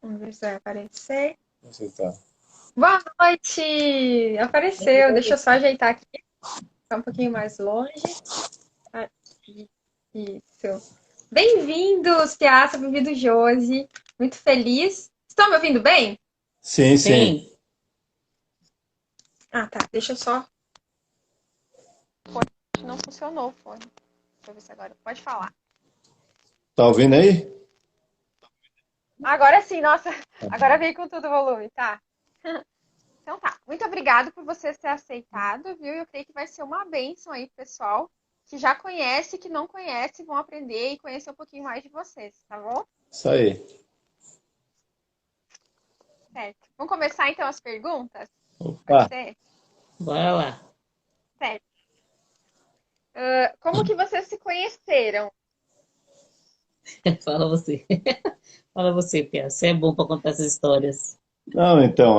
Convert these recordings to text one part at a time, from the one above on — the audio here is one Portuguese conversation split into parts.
Vamos ver se vai aparecer. Você tá. Boa noite! Apareceu. Deixa eu só ajeitar aqui. Tá um pouquinho mais longe. Aqui. Isso. Bem-vindos, Piazza. Bem-vindo, Josi. Muito feliz. Estão me ouvindo bem? Sim, sim. Sim, Ah, tá. Deixa eu só. Não funcionou o fone. Deixa eu ver se agora. Pode falar. Tá ouvindo aí? Agora sim, nossa. Agora veio com todo o volume, tá? Então tá. Muito obrigado por você ter aceitado, viu? Eu creio que vai ser uma bênção aí, pessoal, que já conhece, que não conhece, vão aprender e conhecer um pouquinho mais de vocês, tá bom? Isso aí. Certo. Vamos começar então as perguntas? Pode Opa. ser? bora lá. Certo. Como que vocês se conheceram? Fala você. Fala você, Pia. Você é bom para contar essas histórias. Não, então,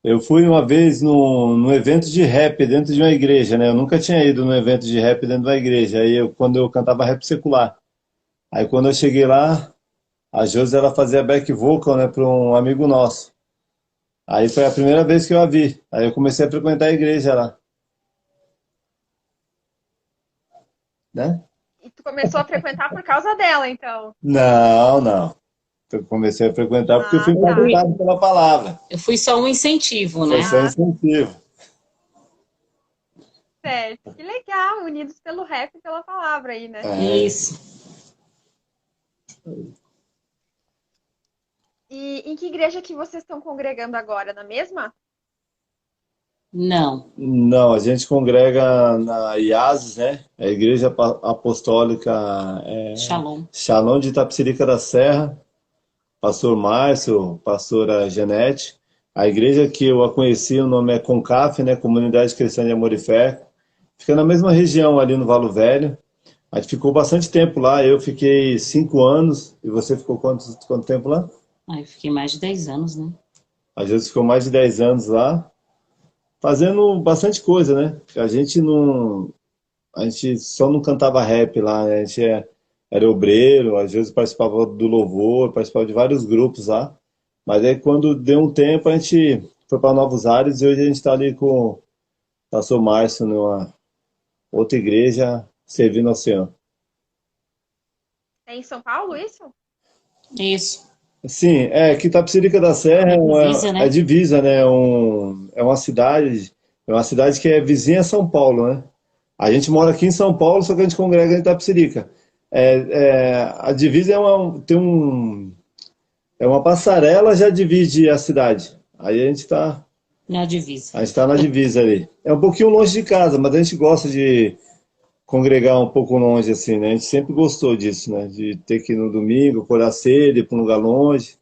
eu fui uma vez num evento de rap dentro de uma igreja, né? Eu nunca tinha ido num evento de rap dentro de uma igreja. Quando eu cantava rap secular. Aí, quando eu cheguei lá, a Josi, ela fazia back vocal, né, para um amigo nosso. Aí foi a primeira vez que eu a vi. Aí eu comecei a frequentar a igreja lá, né? E tu começou a frequentar por causa dela, então. Não, não. Eu comecei a frequentar porque eu fui Ah, Eu tá. fui, impactado pela palavra. eu fui só um incentivo, Foi né? só Ah, incentivo. certo. Que legal, unidos pelo rap e pela palavra aí, né? É. Isso. E em que igreja que vocês estão congregando agora? Na mesma? Não. Não, a gente congrega na IASES, né? A Igreja Apostólica Shalom. Shalom de Itapecerica da Serra, pastor Márcio, pastora Janete. A igreja que eu a conheci, o nome é CONCAF, né? Comunidade Cristã de Amor e Fé. Fica na mesma região ali no Valo Velho. A gente ficou bastante tempo lá. Eu fiquei 5 anos. E você ficou quanto tempo lá? Aí eu fiquei mais de 10 anos, né? A gente ficou mais de 10 anos lá, fazendo bastante coisa, né? A gente só não cantava rap lá, né? Era obreiro, às vezes participava do louvor, participava de vários grupos lá. Mas aí quando deu um tempo a gente foi para Novos Ares e hoje a gente está ali com o pastor Márcio numa outra igreja servindo ao Senhor. É em São Paulo, isso? Isso. Sim, que Itapecerica da Serra É divisa, é né? divisa, né? É uma cidade que é vizinha a São Paulo, né? A gente mora aqui em São Paulo, só que a gente congrega em Itapecerica. A divisa é uma passarela, já divide a cidade. Aí Na divisa. a gente tá na divisa ali. É um pouquinho longe de casa, mas a gente gosta de congregar um pouco longe assim, né? A gente sempre gostou disso, né? De ter que ir no domingo, acordar cedo, ir para um lugar longe.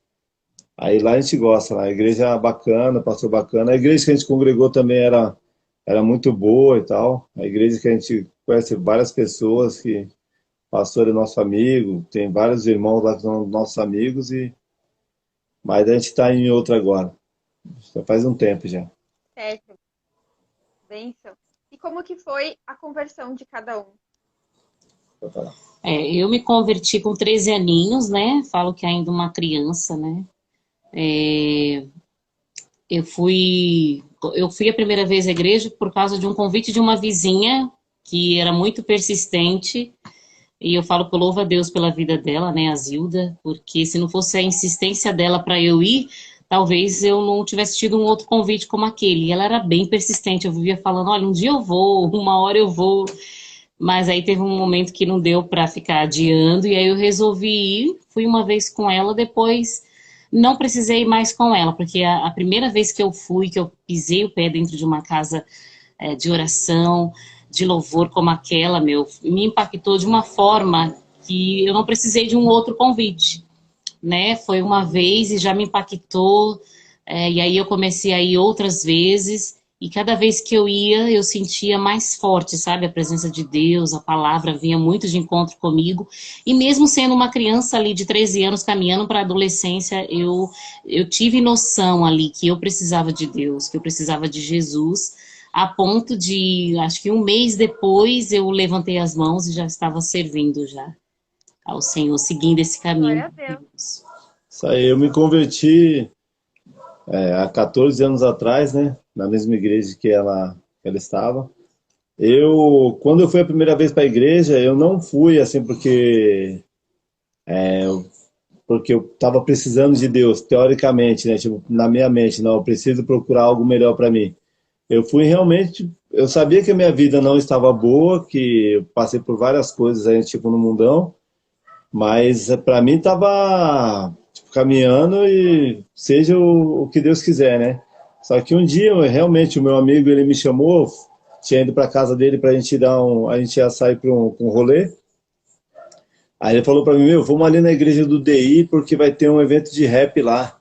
Aí lá a gente gosta, lá. A igreja é bacana, pastor bacana. A igreja que a gente congregou também era muito boa e tal. A igreja que a gente conhece várias pessoas que pastor é nosso amigo, tem vários irmãos lá que são nossos amigos mas a gente está em outra agora. Já faz um tempo já. Certo. Bênção. E como que foi a conversão de cada um? Eu me converti com 13 aninhos, né? Falo que ainda uma criança, né? É, eu fui, eu fui a primeira vez à igreja por causa de um convite de uma vizinha que era muito persistente. E eu falo que eu louvo a Deus pela vida dela, né, a Zilda, porque se não fosse a insistência dela para eu ir, talvez eu não tivesse tido um outro convite como aquele. E ela era bem persistente, eu vivia falando, olha, um dia eu vou, uma hora eu vou. Mas aí teve um momento que não deu para ficar adiando, e aí eu resolvi ir, fui uma vez com ela, depois não precisei ir mais com ela, porque a primeira vez que eu fui, que eu pisei o pé dentro de uma casa de oração, de louvor como aquela, meu, me impactou de uma forma que eu não precisei de um outro convite, né? Foi uma vez e já me impactou, e aí eu comecei a ir outras vezes, e cada vez que eu ia, eu sentia mais forte, sabe? A presença de Deus, a palavra vinha muito de encontro comigo, e mesmo sendo uma criança ali de 13 anos, caminhando para a adolescência, eu tive noção ali que eu precisava de Deus, que eu precisava de Jesus, a ponto de, acho que um mês depois, eu levantei as mãos e já estava servindo já ao Senhor, seguindo esse caminho Glória a com Deus. Deus. Isso aí, eu me converti há 14 anos atrás, né? Na mesma igreja que ela estava. Quando eu fui a primeira vez para a igreja, eu não fui assim porque eu estava precisando de Deus, teoricamente, né? Tipo, na minha mente, não, eu preciso procurar algo melhor para mim. Eu fui realmente, eu sabia que a minha vida não estava boa, que eu passei por várias coisas aí, tipo, no mundão, mas para mim estava tipo, caminhando e seja o que Deus quiser, né? Só que um dia, realmente, o meu amigo, ele me chamou, tinha ido para casa dele para a gente a gente ia sair para um rolê. Aí ele falou para mim, meu, vamos ali na igreja do DI porque vai ter um evento de rap lá.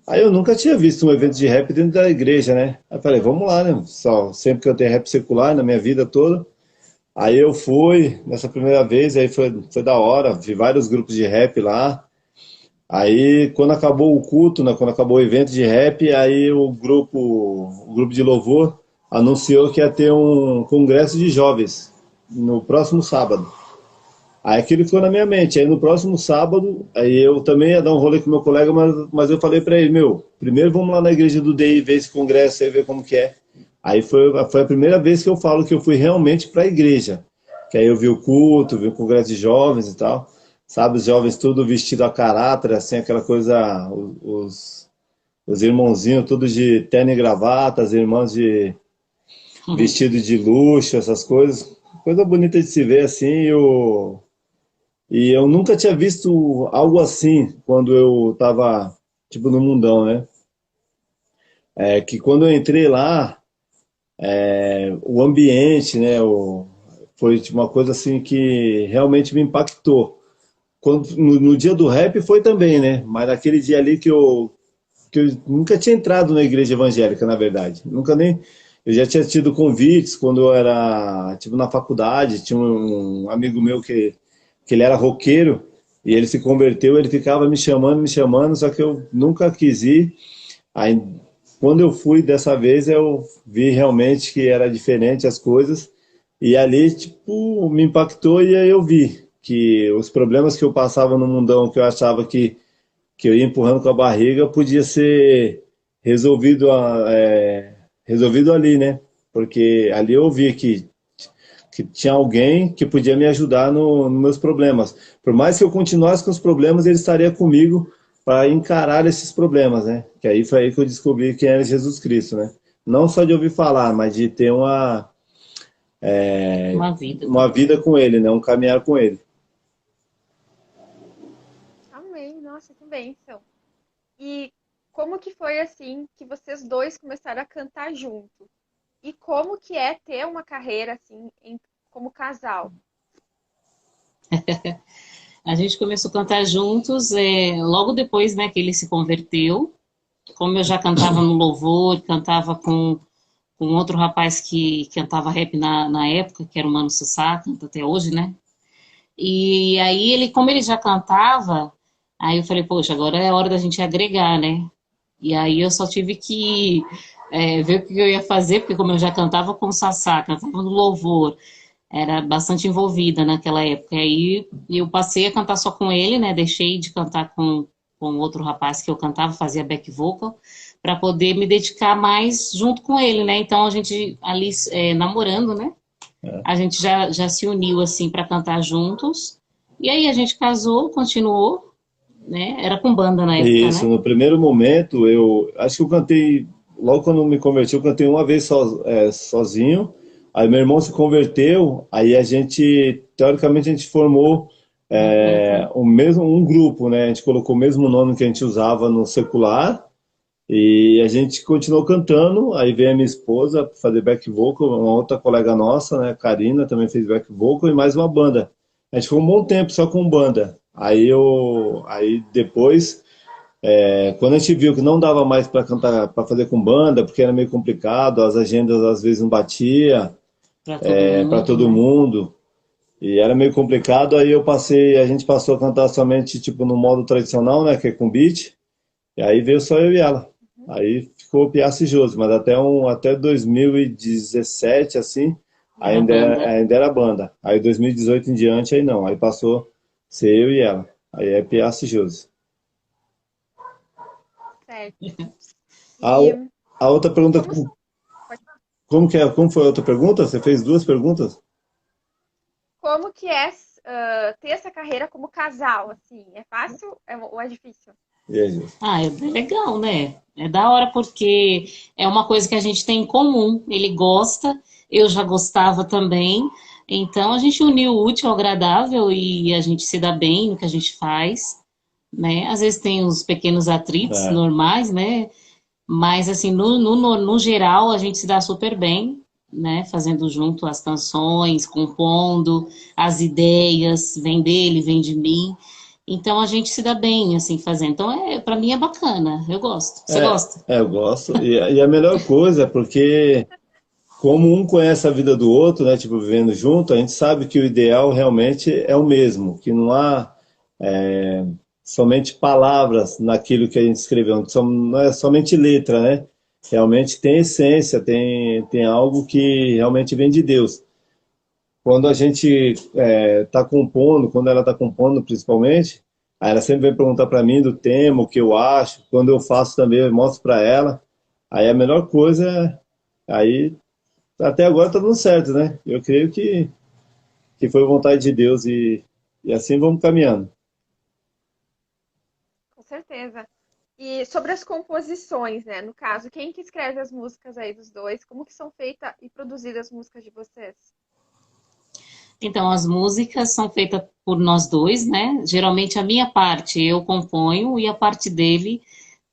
Aí eu nunca tinha visto um evento de rap dentro da igreja, né? Aí eu falei, vamos lá, né? Só, sempre que eu tenho rap secular na minha vida toda. Aí eu fui nessa primeira vez, aí foi da hora, vi vários grupos de rap lá. Aí quando acabou o culto, né, quando acabou o evento de rap, aí o grupo de louvor anunciou que ia ter um congresso de jovens no próximo sábado. Aí aquilo ficou na minha mente. Aí no próximo sábado, aí eu também ia dar um rolê com meu colega, mas eu falei pra ele, meu, primeiro vamos lá na igreja do DI ver esse congresso aí, ver como que é. Aí foi a primeira vez que eu falo que eu fui realmente pra igreja. Que aí eu vi o culto, vi o congresso de jovens e tal. Sabe, os jovens tudo vestido a caráter, assim, aquela coisa, os irmãozinhos todos de terno e gravata, as irmãs de vestido de luxo, essas coisas. Coisa bonita de se ver, assim, e eu nunca tinha visto algo assim quando eu tava, tipo, no mundão, né? Que quando eu entrei lá, o ambiente, né? Foi tipo, uma coisa assim que realmente me impactou. No dia do rap foi também, né? Mas naquele dia ali que eu nunca tinha entrado na igreja evangélica, na verdade. Nunca nem. Eu já tinha tido convites quando eu era, tipo, na faculdade. Tinha um amigo meu que ele era roqueiro e ele se converteu. Ele ficava me chamando, só que eu nunca quis ir. Aí, quando eu fui dessa vez, eu vi realmente que era diferente as coisas. E ali, tipo, me impactou e aí eu vi que os problemas que eu passava no mundão, que eu achava que eu ia empurrando com a barriga, podia ser resolvido, resolvido ali, né? Porque ali eu vi que tinha alguém que podia me ajudar nos meus problemas. Por mais que eu continuasse com os problemas, ele estaria comigo para encarar esses problemas, né? Que aí foi aí que eu descobri quem era Jesus Cristo, né? Não só de ouvir falar, mas de ter Uma vida. uma vida com ele, né? Um caminhar com ele. Amém, nossa, que bênção. E como que foi assim que vocês dois começaram a cantar junto? E como que é ter uma carreira assim como casal? A gente começou a cantar juntos logo depois, né, que ele se converteu. Como eu já cantava no louvor, cantava com outro rapaz que cantava rap na época, que era o Mano Sussá, canta até hoje, né? E aí ele, como ele já cantava, aí eu falei, poxa, agora é hora da gente agregar, né? E aí eu só tive que ver o que eu ia fazer, porque como eu já cantava com o Sassá, cantava no louvor, era bastante envolvida naquela época. Aí eu passei a cantar só com ele, né? Deixei de cantar com outro rapaz que eu cantava, fazia back vocal, para poder me dedicar mais junto com ele, né? Então a gente ali namorando, né? A gente já se uniu assim para cantar juntos. E aí a gente casou, continuou, né? Era com banda na época, Isso, né? no primeiro momento, eu acho que eu cantei, logo quando eu me converti, eu cantei uma vez sozinho. Aí meu irmão se converteu, aí a gente, teoricamente, a gente formou Uhum. um grupo, né? A gente colocou o mesmo nome que a gente usava no secular e a gente continuou cantando. Aí veio a minha esposa fazer back vocal, uma outra colega nossa, né? Karina também fez back vocal e mais uma banda. A gente ficou um bom tempo só com banda. Aí depois quando a gente viu que não dava mais para cantar, para fazer com banda, porque era meio complicado, as agendas às vezes não batia Para todo para mundo, todo né? mundo e era meio complicado. Aí a gente passou a cantar somente tipo no modo tradicional, né, que é com beat. E aí veio só eu e ela. Aí ficou o Piaço e Josi, mas até 2017 assim, Era banda. ainda era banda. Aí 2018 em diante aí não, aí passou a ser eu e ela. Aí é Piaço e Josi. Certo. A, E a outra pergunta, como, pode falar. como que é? Como foi a outra pergunta? Você fez duas perguntas? Como que é ter essa carreira como casal, assim? É fácil ou é difícil? E aí, Ju? Ah, é legal, né? É da hora porque é uma coisa que a gente tem em comum. Ele gosta, eu já gostava também. Então a gente uniu o útil ao agradável e a gente se dá bem no que a gente faz, né? Às vezes tem os pequenos atritos É, normais, né? Mas assim, no geral, a gente se dá super bem, né? Fazendo junto as canções, compondo, as ideias, vem dele, vem de mim. Então a gente se dá bem, assim, fazendo. Então, para mim é bacana, eu gosto. Você gosta? eu gosto. E a melhor coisa é porque, como um conhece a vida do outro, né? Tipo, vivendo junto, a gente sabe que o ideal realmente é o mesmo, que não há somente palavras naquilo que a gente escreveu, não é somente letra, né? Realmente tem essência, tem algo que realmente vem de Deus. Quando a gente está compondo, quando ela está compondo principalmente, aí ela sempre vem perguntar para mim do tema, o que eu acho. Quando eu faço também, eu mostro para ela. Aí a melhor coisa, aí até agora está dando certo, né? Eu creio que foi vontade de Deus e assim vamos caminhando. Com certeza. E sobre as composições, né? No caso, quem que escreve as músicas aí dos dois? Como que são feitas e produzidas as músicas de vocês? Então, as músicas são feitas por nós dois, né? Geralmente a minha parte eu componho e a parte dele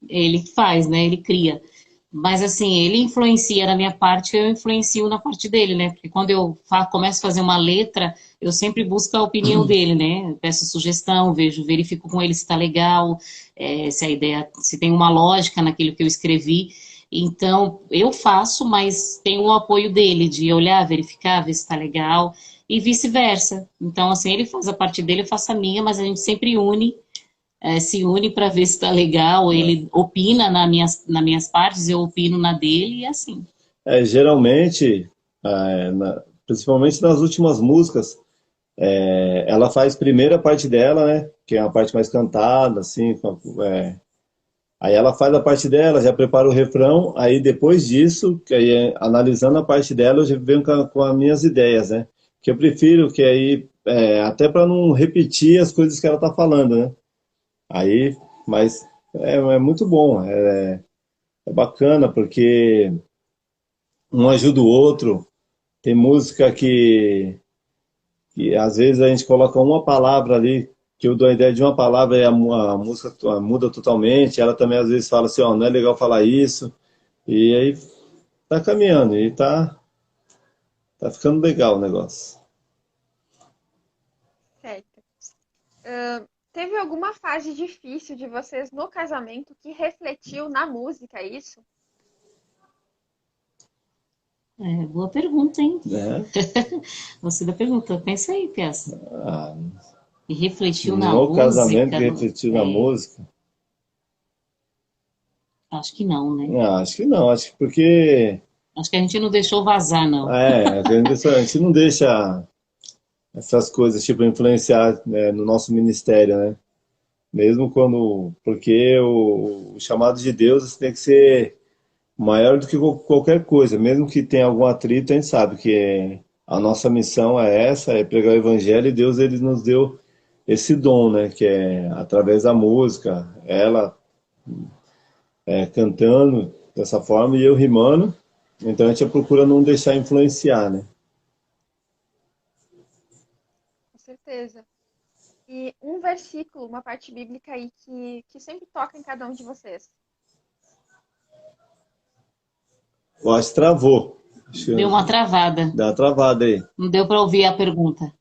ele faz, né? Ele cria. Mas assim, ele influencia na minha parte, eu influencio na parte dele, né? Porque quando eu começo a fazer uma letra, eu sempre busco a opinião dele, né? Eu peço sugestão, verifico com ele se está legal, se a ideia, se tem uma lógica naquilo que eu escrevi. Então, eu faço, mas tem o apoio dele de olhar, verificar, ver se está legal e vice-versa. Então, assim, ele faz a parte dele, eu faço a minha, mas a gente sempre se une para ver se está legal. Né? Ele opina nas minhas partes, eu opino na dele e assim. Geralmente, principalmente nas últimas músicas, ela faz primeiro a parte dela, né? Que é a parte mais cantada, assim. Aí ela faz a parte dela, já prepara o refrão. Aí depois disso, que aí, analisando a parte dela, eu já venho com as minhas ideias, né? Que eu prefiro que aí, até para não repetir as coisas que ela tá falando, né? Aí, mas é muito bom, é bacana porque um ajuda o outro. Tem música que às vezes a gente coloca uma palavra ali, que eu dou a ideia de uma palavra e a música muda totalmente. Ela também às vezes fala assim, ó, não é legal falar isso. E aí tá caminhando e tá ficando legal o negócio. Certo. Teve alguma fase difícil de vocês no casamento que refletiu na música, é isso? Boa pergunta, hein? Né? Você da pergunta, pensa aí, Piazza. Ah, E refletiu na no casamento que música? refletiu na música, Acho que não, né? acho que não, acho que porque Acho que a gente não deixou vazar, não. a gente não deixa essas coisas tipo influenciar, né, no nosso ministério, né? Mesmo quando, porque o chamado de Deus tem que ser maior do que qualquer coisa, mesmo que tenha algum atrito, a gente sabe que a nossa missão é essa, é pregar o evangelho e Deus ele nos deu esse dom, né, que é através da música, ela cantando dessa forma e eu rimando, então a gente procura não deixar influenciar, né? Com certeza. E um versículo, uma parte bíblica aí que sempre toca em cada um de vocês. Eu acho que travou. Acho que Deu uma travada. dá uma travada aí. Não deu para ouvir a pergunta.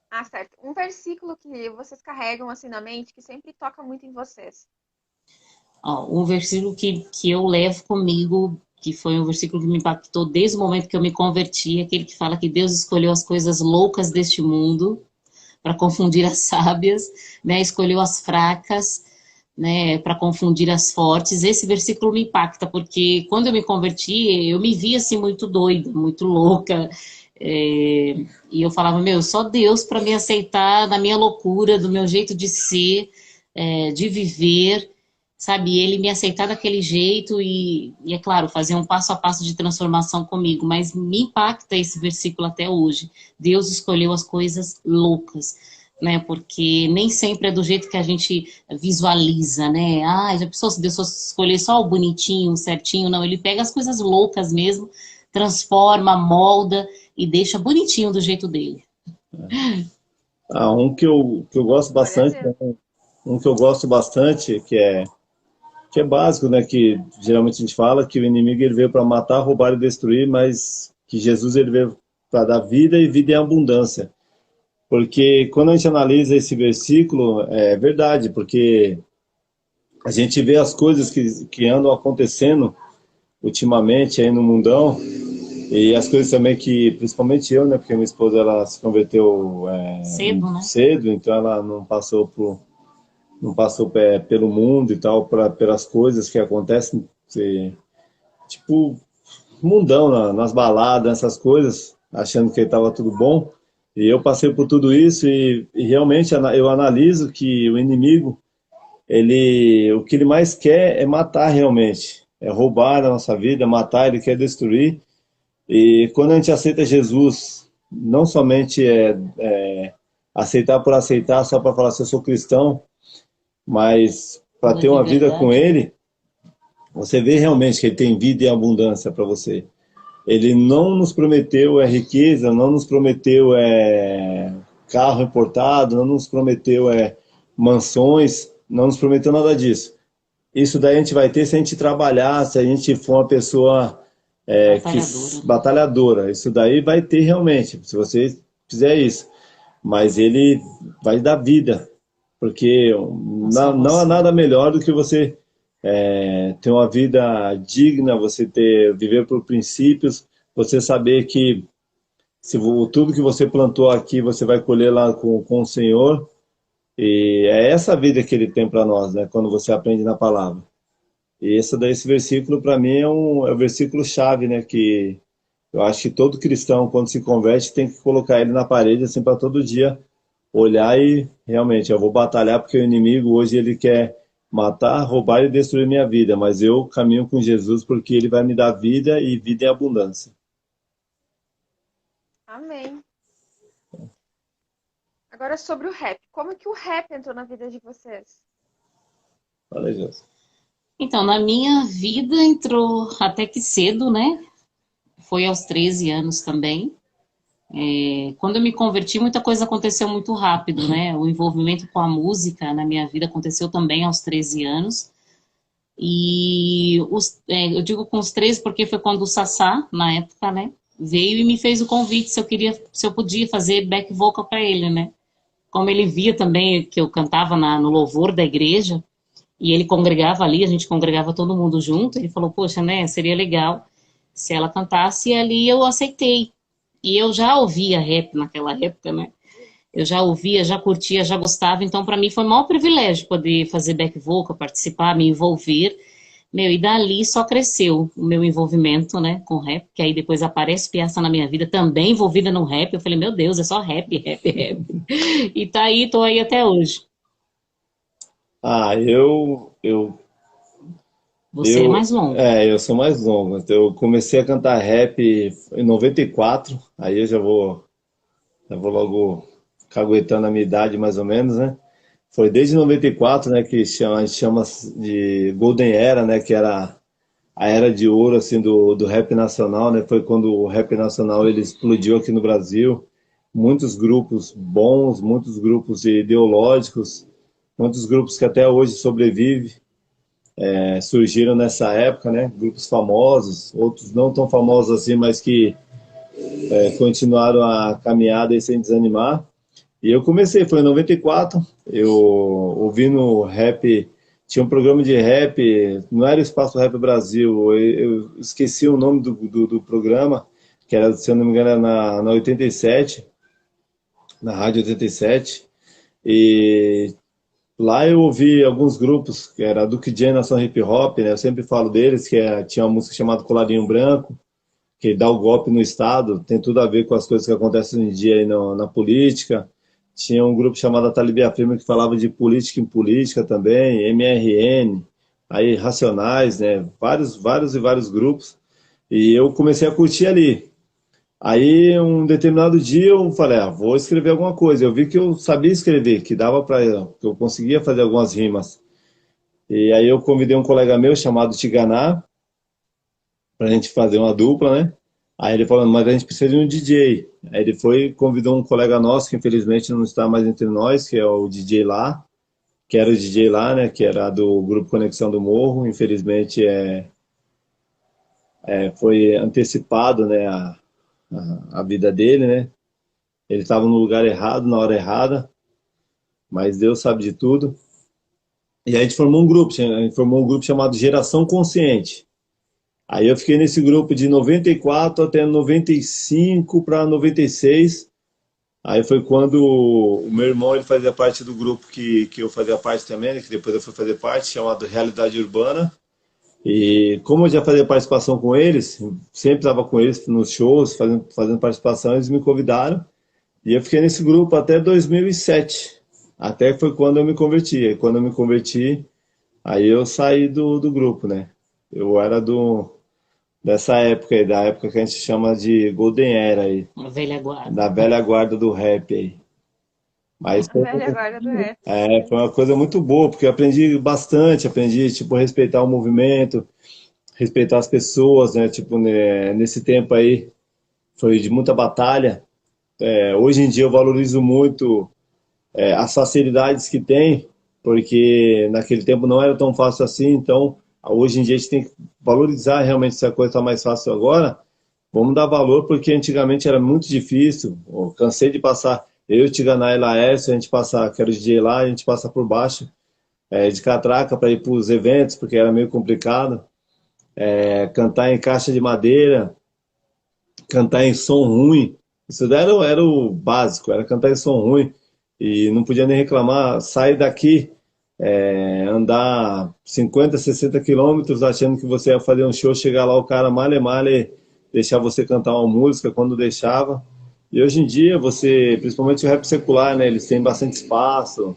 Ah, certo. Um versículo que vocês carregam assim na mente, que sempre toca muito em vocês. Ó, um versículo que eu levo comigo, que foi um versículo que me impactou desde o momento que eu me converti, aquele que fala que Deus escolheu as coisas loucas deste mundo para confundir as sábias, né? Escolheu as fracas, né? Para confundir as fortes. Esse versículo me impacta porque quando eu me converti, eu me via assim muito doida, muito louca. E eu falava, meu, só Deus para me aceitar na minha loucura, do meu jeito de ser, de viver, sabe, ele me aceitar daquele jeito e é claro, fazer um passo a passo de transformação comigo, mas me impacta esse versículo até hoje. Deus escolheu as coisas loucas, né, porque nem sempre é do jeito que a gente visualiza, né, já pensou se Deus fosse escolher só o bonitinho, o certinho, não, ele pega as coisas loucas mesmo, transforma, molda e deixa bonitinho do jeito dele. Um que eu gosto Glória a bastante, Deus. né? Um que eu gosto bastante, que é básico, né? Que geralmente a gente fala que o inimigo ele veio para matar, roubar e destruir, mas que Jesus ele veio para dar vida e vida em abundância. Porque quando a gente analisa esse versículo, é verdade, porque a gente vê as coisas que andam acontecendo ultimamente aí no mundão, e as coisas também que, principalmente eu, né? Porque minha esposa ela se converteu Cedo, né? cedo, então ela não passou pelo mundo e tal, pelas coisas que acontecem, tipo, mundão, nas baladas, essas coisas, achando que estava tudo bom. E eu passei por tudo isso e realmente eu analiso que o inimigo, o que ele mais quer é matar realmente, é roubar a nossa vida, matar, ele quer destruir. E quando a gente aceita Jesus, não somente aceitar por aceitar, só para falar se eu sou cristão, mas para Vida ter de uma vida com verdade. ele, você vê realmente que ele tem vida e abundância para você. Ele não nos prometeu riqueza, não nos prometeu carro importado, não nos prometeu mansões, não nos prometeu nada disso. Isso daí a gente vai ter se a gente trabalhar, se a gente for uma pessoa Batalhadora, né? batalhadora. Isso daí vai ter realmente, se você fizer isso. Mas ele vai dar vida, porque Com não há salvação. nada melhor do que você ter uma vida digna, você viver por princípios, você saber que tudo que você plantou aqui você vai colher lá com o Senhor, e é essa vida que ele tem para nós, né? Quando você aprende na palavra. E esse versículo para mim é um versículo chave, né? Que eu acho que todo cristão quando se converte tem que colocar ele na parede assim para todo dia olhar e realmente eu vou batalhar porque o inimigo hoje ele quer matar, roubar e destruir minha vida, mas eu caminho com Jesus porque ele vai me dar vida e vida em abundância. Amém. Agora sobre o rap. Como que o rap entrou na vida de vocês? Fala aí, Jesus. Então, na minha vida entrou até que cedo, né? Foi aos 13 anos também. Quando eu me converti, muita coisa aconteceu muito rápido, né? O envolvimento com a música na minha vida aconteceu também aos 13 anos. E eu digo com os 13 porque foi quando o Sassá, na época, né, veio e me fez o convite se eu podia fazer back vocal para ele, né? Como ele via também que eu cantava no louvor da igreja, e ele congregava ali, a gente congregava todo mundo junto, ele falou, poxa, né, seria legal se ela cantasse, e ali eu aceitei. E eu já ouvia rap naquela época, né? Eu já ouvia, já curtia, já gostava, então para mim foi o maior privilégio poder fazer back vocal, participar, me envolver. Meu, e dali só cresceu o meu envolvimento, né, com rap, que aí depois aparece Piazza na minha vida, também envolvida no rap. Eu falei, meu Deus, é só rap, rap, rap. E tá aí, tô aí até hoje. Ah, Você é mais longo. eu sou mais longo. Eu comecei a cantar rap em 94, aí eu já vou logo caguetando a minha idade mais ou menos, né? Foi desde 94, né, que a gente chama de Golden Era, né, que era a era de ouro assim do rap nacional, né? Foi quando o rap nacional ele explodiu aqui no Brasil. Muitos grupos bons, muitos grupos ideológicos, muitos grupos que até hoje sobrevivem, surgiram nessa época, né? Grupos famosos, outros não tão famosos assim, mas que continuaram a caminhada e sem desanimar. E eu comecei, foi em 94, eu ouvindo rap, tinha um programa de rap, não era o Espaço Rap Brasil, eu esqueci o nome do programa, que era, se eu não me engano, era na 87, na Rádio 87, e lá eu ouvi alguns grupos, que era Duke Jam Nação Hip Hop, né, eu sempre falo deles, tinha uma música chamada Colarinho Branco, que dá o golpe no Estado, tem tudo a ver com as coisas que acontecem hoje em dia aí na política. Tinha um grupo chamado Talibia Firme que falava de política em política também, MRN, aí Racionais, né? Vários e vários grupos. E eu comecei a curtir ali. Aí, um determinado dia, eu falei, vou escrever alguma coisa. Eu vi que eu sabia escrever, que dava para, que eu conseguia fazer algumas rimas. E aí eu convidei um colega meu chamado Tiganá para a gente fazer uma dupla, né? Aí ele falou, mas a gente precisa de um DJ. Aí ele foi e convidou um colega nosso, que infelizmente não está mais entre nós, que é o DJ Lá, que era o DJ Lá, né? Que era do grupo Conexão do Morro. Infelizmente foi antecipado, né? A vida dele, né? Ele estava no lugar errado, na hora errada, mas Deus sabe de tudo. E aí a gente formou um grupo chamado Geração Consciente. Aí eu fiquei nesse grupo de 94 até 95 para 96. Aí foi quando o meu irmão ele fazia parte do grupo que eu fazia parte também, né, que depois eu fui fazer parte, chamado Realidade Urbana. E como eu já fazia participação com eles, sempre estava com eles nos shows, fazendo participação, eles me convidaram. E eu fiquei nesse grupo até 2007. Até que foi quando eu me converti. Aí quando eu me converti, aí eu saí do grupo, né? Eu era dessa época aí, da época que a gente chama de Golden Era aí, Uma velha guarda. da velha guarda do rap aí. Mas A velha guarda do rap. foi uma coisa muito boa, porque eu aprendi bastante, aprendi, tipo, respeitar o movimento, respeitar as pessoas, né? Tipo, né, nesse tempo aí, foi de muita batalha. Hoje em dia eu valorizo muito as facilidades que tem, porque naquele tempo não era tão fácil assim, então hoje em dia a gente tem que valorizar realmente se a coisa está mais fácil agora, vamos dar valor, porque antigamente era muito difícil, eu cansei de passar, eu, Tiganai e Laércio, a gente passar, quero DJ lá, a gente passa por baixo, de catraca para ir para os eventos, porque era meio complicado, cantar em caixa de madeira, cantar em som ruim, isso daí era o básico, era cantar em som ruim, e não podia nem reclamar, sair daqui, andar 50, 60 quilômetros achando que você ia fazer um show, chegar lá o cara male deixar você cantar uma música quando deixava. E hoje em dia você, principalmente o rap secular, né, eles têm bastante espaço,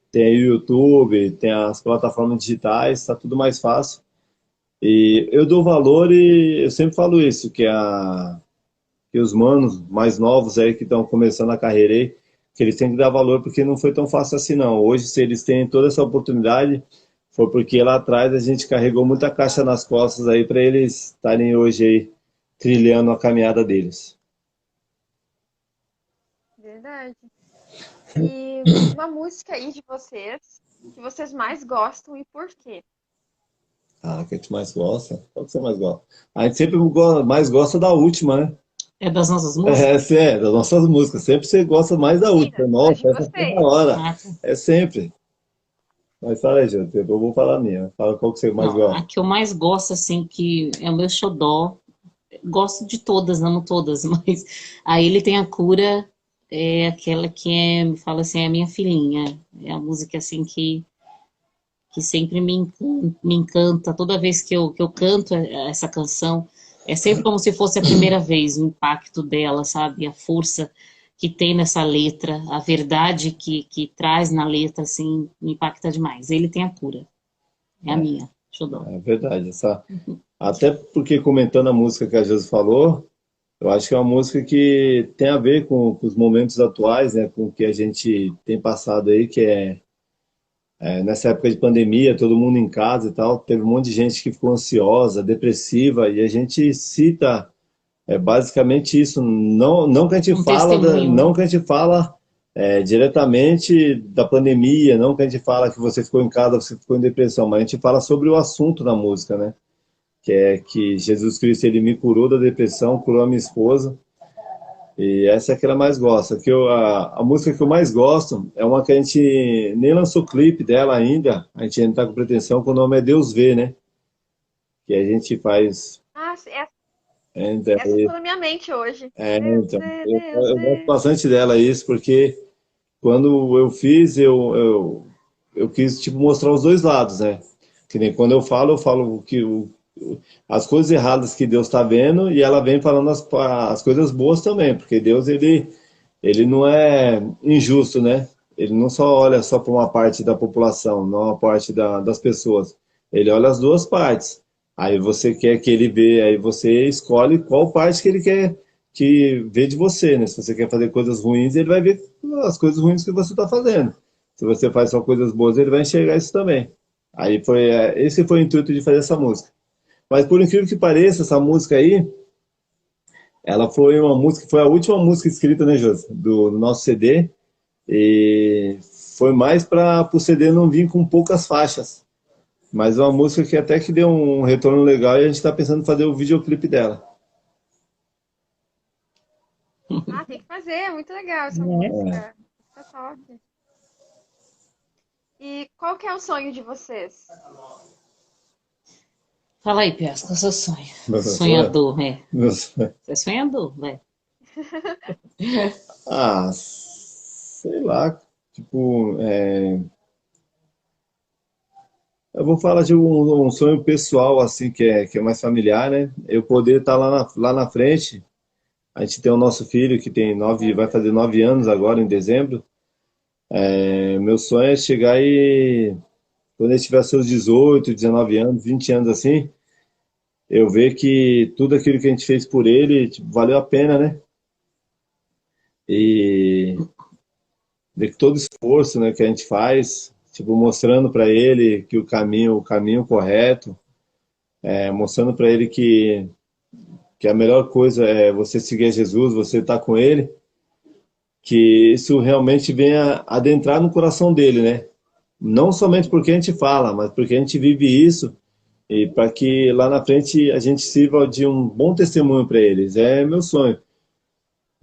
tem o YouTube, tem as plataformas digitais, está tudo mais fácil. E eu dou valor e eu sempre falo isso, que os manos mais novos aí que estão começando a carreira aí, que eles têm que dar valor porque não foi tão fácil assim não. Hoje, se eles têm toda essa oportunidade, foi porque lá atrás a gente carregou muita caixa nas costas aí para eles estarem hoje aí trilhando a caminhada deles. Verdade. E uma música aí de vocês, que vocês mais gostam e por quê? Ah, que a gente mais gosta? Qual que você mais gosta? A gente sempre mais gosta da última, né? É das nossas músicas? Das nossas músicas. Sempre você gosta mais da última. Mentira, a de Nossa, essa foi vocês. da hora. Ah, É sempre. Mas fala aí, gente. Eu vou falar a minha. Fala qual que você mais não, a gosta. que eu mais gosto, assim, que é o meu xodó. Gosto de todas, amo todas, mas aí ele tem a cura, é aquela que me fala assim, é a minha filhinha. É a música, assim, que sempre me encanta. Toda vez que eu canto essa canção, é sempre como se fosse a primeira vez, o impacto dela, sabe? A força que tem nessa letra, a verdade que traz na letra, assim, me impacta demais. Ele tem a cura. É a minha, xodó. É verdade. Até porque comentando a música que a Jesus falou, eu acho que é uma música que tem a ver com os momentos atuais, né? Com o que a gente tem passado aí, que nessa época de pandemia, todo mundo em casa e tal, teve um monte de gente que ficou ansiosa, depressiva, e a gente cita basicamente isso. Não que a gente Um fala, testemunho, não né? que a gente fala diretamente da pandemia, não que a gente fala que você ficou em casa, você ficou em depressão, mas a gente fala sobre o assunto da música, né? Que é que Jesus Cristo ele me curou da depressão, curou a minha esposa. E essa é a que ela mais gosta. A música que eu mais gosto é uma que a gente nem lançou clipe dela ainda. A gente ainda está com pretensão, que o nome é Deus Vê, né? Que a gente faz. Ah, Então, essa ficou na minha mente hoje. então, Deus eu gosto vê. bastante dela, isso, porque quando eu fiz, eu quis tipo, mostrar os dois lados, né? Que nem quando eu falo as coisas erradas que Deus está vendo e ela vem falando as coisas boas também, porque Deus ele não é injusto, né? Ele não só olha só para uma parte da população, não uma parte das pessoas. Ele olha as duas partes. Aí você quer que ele vê, aí você escolhe qual parte que ele quer que vê de você, né? Se você quer fazer coisas ruins, ele vai ver as coisas ruins que você está fazendo. Se você faz só coisas boas, ele vai enxergar isso também. Aí foi, esse foi o intuito de fazer essa música. Mas por incrível que pareça, essa música aí, ela foi uma música, foi a última música escrita, né, Josi, do nosso CD. E foi mais para o CD não vir com poucas faixas. Mas é uma música que até que deu um retorno legal e a gente está pensando em fazer o videoclipe dela. Ah, tem que fazer, é muito legal essa música. Tá top. E qual que é o sonho de vocês? Fala aí, Pias, qual é o seu sonho? Meu Sonhador, é. Meu sonho. Você é sonhador, vai. Ah, sei lá, tipo, eu vou falar de um sonho pessoal, assim, que é mais familiar, né? Eu poder estar lá na frente, a gente tem o nosso filho que tem vai fazer 9 anos agora, em dezembro. Meu sonho é chegar e, quando ele tiver seus 18, 19 anos, 20 anos assim, eu ver que tudo aquilo que a gente fez por ele, tipo, valeu a pena, né? E ver que todo esforço, né, que a gente faz, tipo, mostrando para ele que o caminho correto, mostrando para ele que a melhor coisa é você seguir Jesus, você estar com ele, que isso realmente venha adentrar no coração dele, né? Não somente porque a gente fala, mas porque a gente vive isso e para que lá na frente a gente sirva de um bom testemunho para eles. É meu sonho.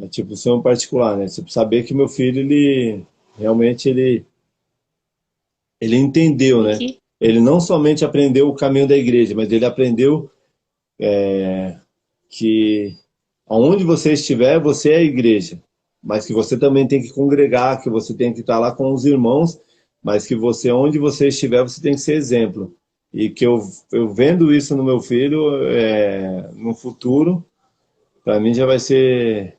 É tipo, sonho particular, né? Tipo, saber que meu filho, ele realmente ele entendeu, né? Aqui. Ele não somente aprendeu o caminho da igreja, mas ele aprendeu que aonde você estiver, você é a igreja. Mas que você também tem que congregar, que você tem que estar lá com os irmãos, mas que você, onde você estiver, você tem que ser exemplo. E que eu vendo isso no meu filho, no futuro, para mim já vai ser,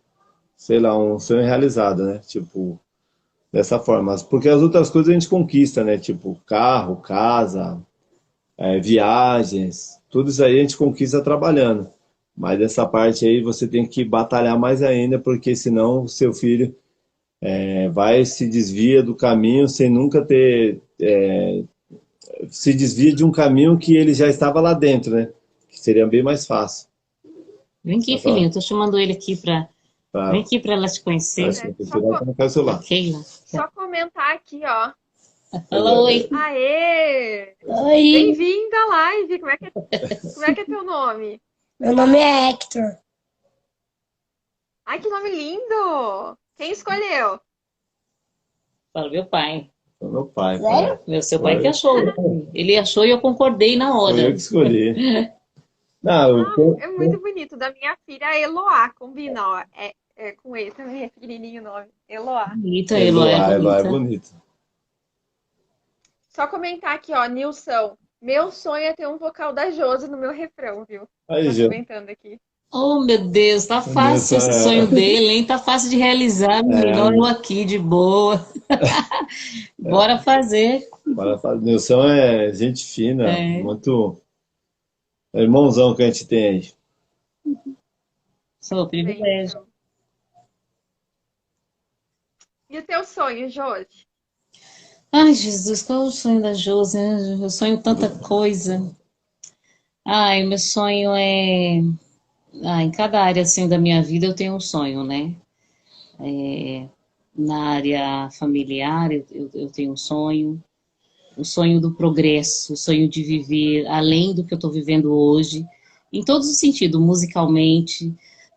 sei lá, um sonho realizado, né? Tipo, dessa forma. Mas porque as outras coisas a gente conquista, né? Tipo, carro, casa, viagens, tudo isso aí a gente conquista trabalhando. Mas essa parte aí você tem que batalhar mais ainda, porque senão o seu filho vai se desvia do caminho sem nunca ter. Se desvia de um caminho que ele já estava lá dentro, né? Que seria bem mais fácil. Vem aqui, filhinho, tô chamando ele aqui pra... Vem Pra, aqui pra ela te conhecer. pra colocar o celular. Keila. Só comentar aqui, ó. Fala oi. Aê! Oi. Bem-vindo à live. Como é que é teu nome? Meu nome é Hector. Ai, que nome lindo! Quem escolheu? Fala, meu pai. Meu pai. Sério? Meu seu pai que achou. Ele achou e eu concordei na Foi eu hora. que escolhi. Não, É muito bonito. Da minha filha, Eloá. Combina, ó. É com E também, é pequenininho o nome. Eloá. Bonita, Eloá é Eloá é bonita. bonito. Só comentar aqui, ó, Nilson. Meu sonho é ter um vocal da Josi no meu refrão, viu? Aí, Tá Gê. comentando aqui. Oh, meu Deus, tá fácil esse sonho dele, hein? Tá fácil de realizar, menino. Olha eu aqui, de boa. Bora fazer. Nilson é gente fina, muito irmãozão que a gente tem aí. Sou privilégio. Bem, e o teu sonho, Josi? Ai, Jesus, qual é o sonho da Josi, né? Eu sonho tanta coisa. Ai, meu sonho é... em cada área, assim, da minha vida eu tenho um sonho, né? Na área familiar eu tenho um sonho. O sonho do progresso, o sonho de viver além do que eu estou vivendo hoje, em todos os sentidos, musicalmente,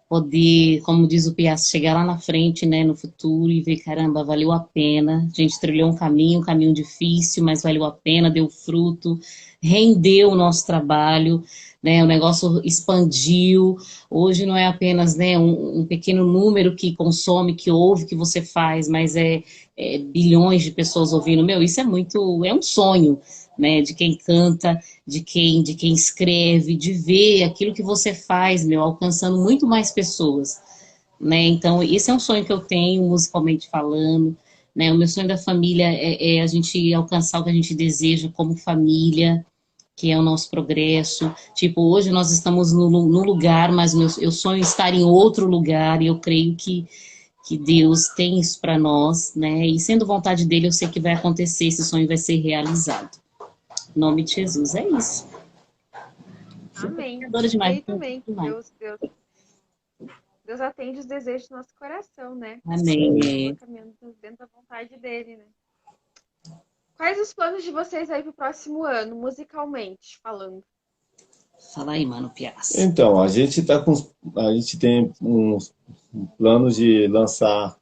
poder, como diz o Piazza, chegar lá na frente, né, no futuro e ver, caramba, valeu a pena, a gente trilhou um caminho difícil, mas valeu a pena, deu fruto, rendeu o nosso trabalho, né, o negócio expandiu, hoje não é apenas, né, um pequeno número que consome, que ouve, que você faz, mas bilhões de pessoas ouvindo, isso é um sonho, né, de quem canta, de quem escreve, de ver aquilo que você faz, alcançando muito mais pessoas, né, então esse é um sonho que eu tenho, musicalmente falando, né, o meu sonho da família é a gente alcançar o que a gente deseja como família, que é o nosso progresso. Tipo, hoje nós estamos num lugar, mas eu sonho estar em outro lugar, e eu creio que Deus tem isso para nós, né? E sendo vontade dele, eu sei que vai acontecer, esse sonho vai ser realizado. Em nome de Jesus, é isso. Amém. Adoro demais. Creio também que Deus atende os desejos do nosso coração, né? Amém. Caminhando dentro da vontade dele, né? Quais os planos de vocês aí pro próximo ano, musicalmente falando? Fala aí, mano, Piazza. Então, a gente tem uns planos de lançar,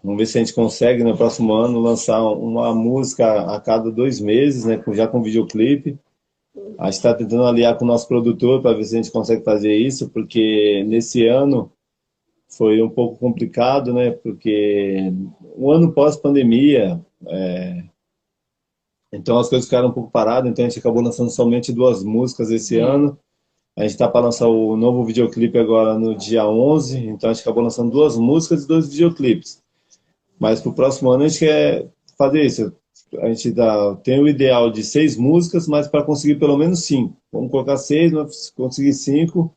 vamos ver se a gente consegue no próximo ano lançar uma música a cada 2 meses, né, já com videoclipe. A gente está tentando aliar com o nosso produtor para ver se a gente consegue fazer isso, porque nesse ano foi um pouco complicado, né, porque um ano pós-pandemia, então as coisas ficaram um pouco paradas, então a gente acabou lançando somente 2 músicas esse ano. A gente está para lançar o novo videoclipe agora no dia 11, então a gente acabou lançando 2 músicas e 2 videoclipes. Mas para o próximo ano a gente quer fazer isso. A gente tem o ideal de 6 músicas, mas para conseguir pelo menos 5. Vamos colocar 6, mas se conseguir 5,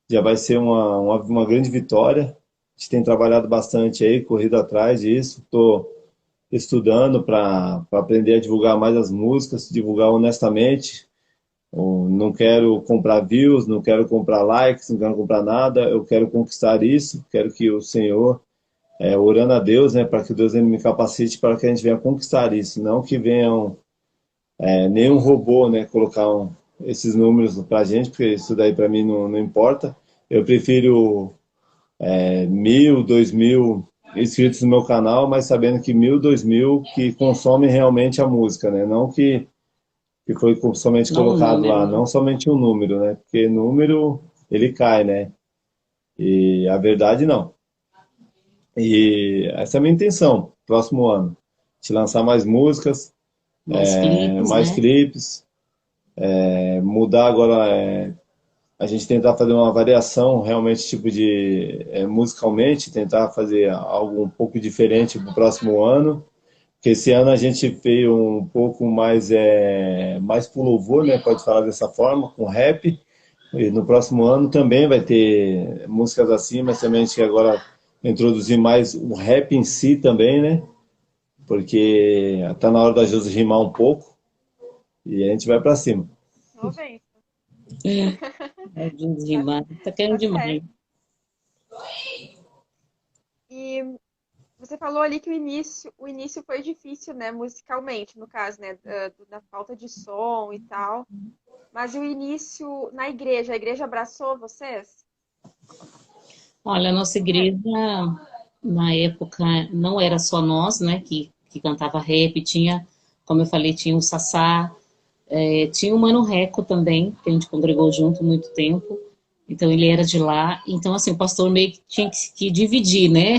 já vai ser uma grande vitória. A gente tem trabalhado bastante aí, corrido atrás disso. Estou estudando para aprender a divulgar mais as músicas, divulgar honestamente. Eu não quero comprar views, não quero comprar likes, não quero comprar nada. Eu quero conquistar isso, quero que o Senhor, orando a Deus, né, para que Deus me capacite para que a gente venha conquistar isso. Não que venham nenhum robô, né, colocar esses números para a gente, porque isso daí para mim não importa. Eu prefiro 1.000, 2.000 inscritos no meu canal, mas sabendo que 1.000, 2.000 que consomem realmente a música, né? Não que foi somente Não colocado número, lá, né? não somente um número, né? Porque número, ele cai, né? E a verdade, não. E essa é a minha intenção, próximo ano. De lançar mais músicas, Mais clipes, mais né? clipes, mudar agora, a gente tentar fazer uma variação realmente, tipo de, musicalmente, tentar fazer algo um pouco diferente para o próximo ano. Porque esse ano a gente veio um pouco mais pro louvor, né? Pode falar dessa forma, com rap. E no próximo ano também vai ter músicas assim, mas também a gente quer agora introduzir mais o rap em si também, né? Porque tá na hora da gente rimar um pouco e a gente vai para cima. Ô, bem, É demais. Tá querendo tá demais. certo. E você falou ali que o início foi difícil, né, musicalmente, no caso, né, da falta de som e tal. Mas e o início na igreja? A igreja abraçou vocês? Olha, a nossa igreja, na época, não era só nós, né, que cantava rap, tinha, como eu falei, tinha o Sassá, tinha o Mano Reco também, que a gente congregou junto muito tempo, então ele era de lá, então assim, o pastor meio que tinha que dividir, né,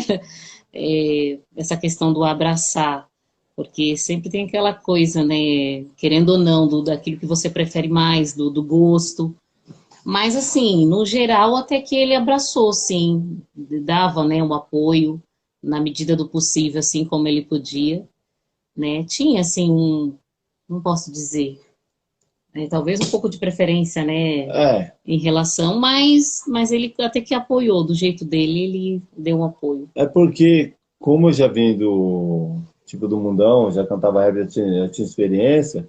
essa questão do abraçar, porque sempre tem aquela coisa, né, querendo ou não, daquilo que você prefere mais, do gosto. Mas, assim, no geral, até que ele abraçou, sim, dava, né, um apoio na medida do possível, assim como ele podia, né? Tinha, assim, não posso dizer, talvez um pouco de preferência, né, É, em relação, mas ele até que apoiou do jeito dele, ele deu um apoio. é porque, como eu já vim do mundão, já cantava rap, já tinha experiência,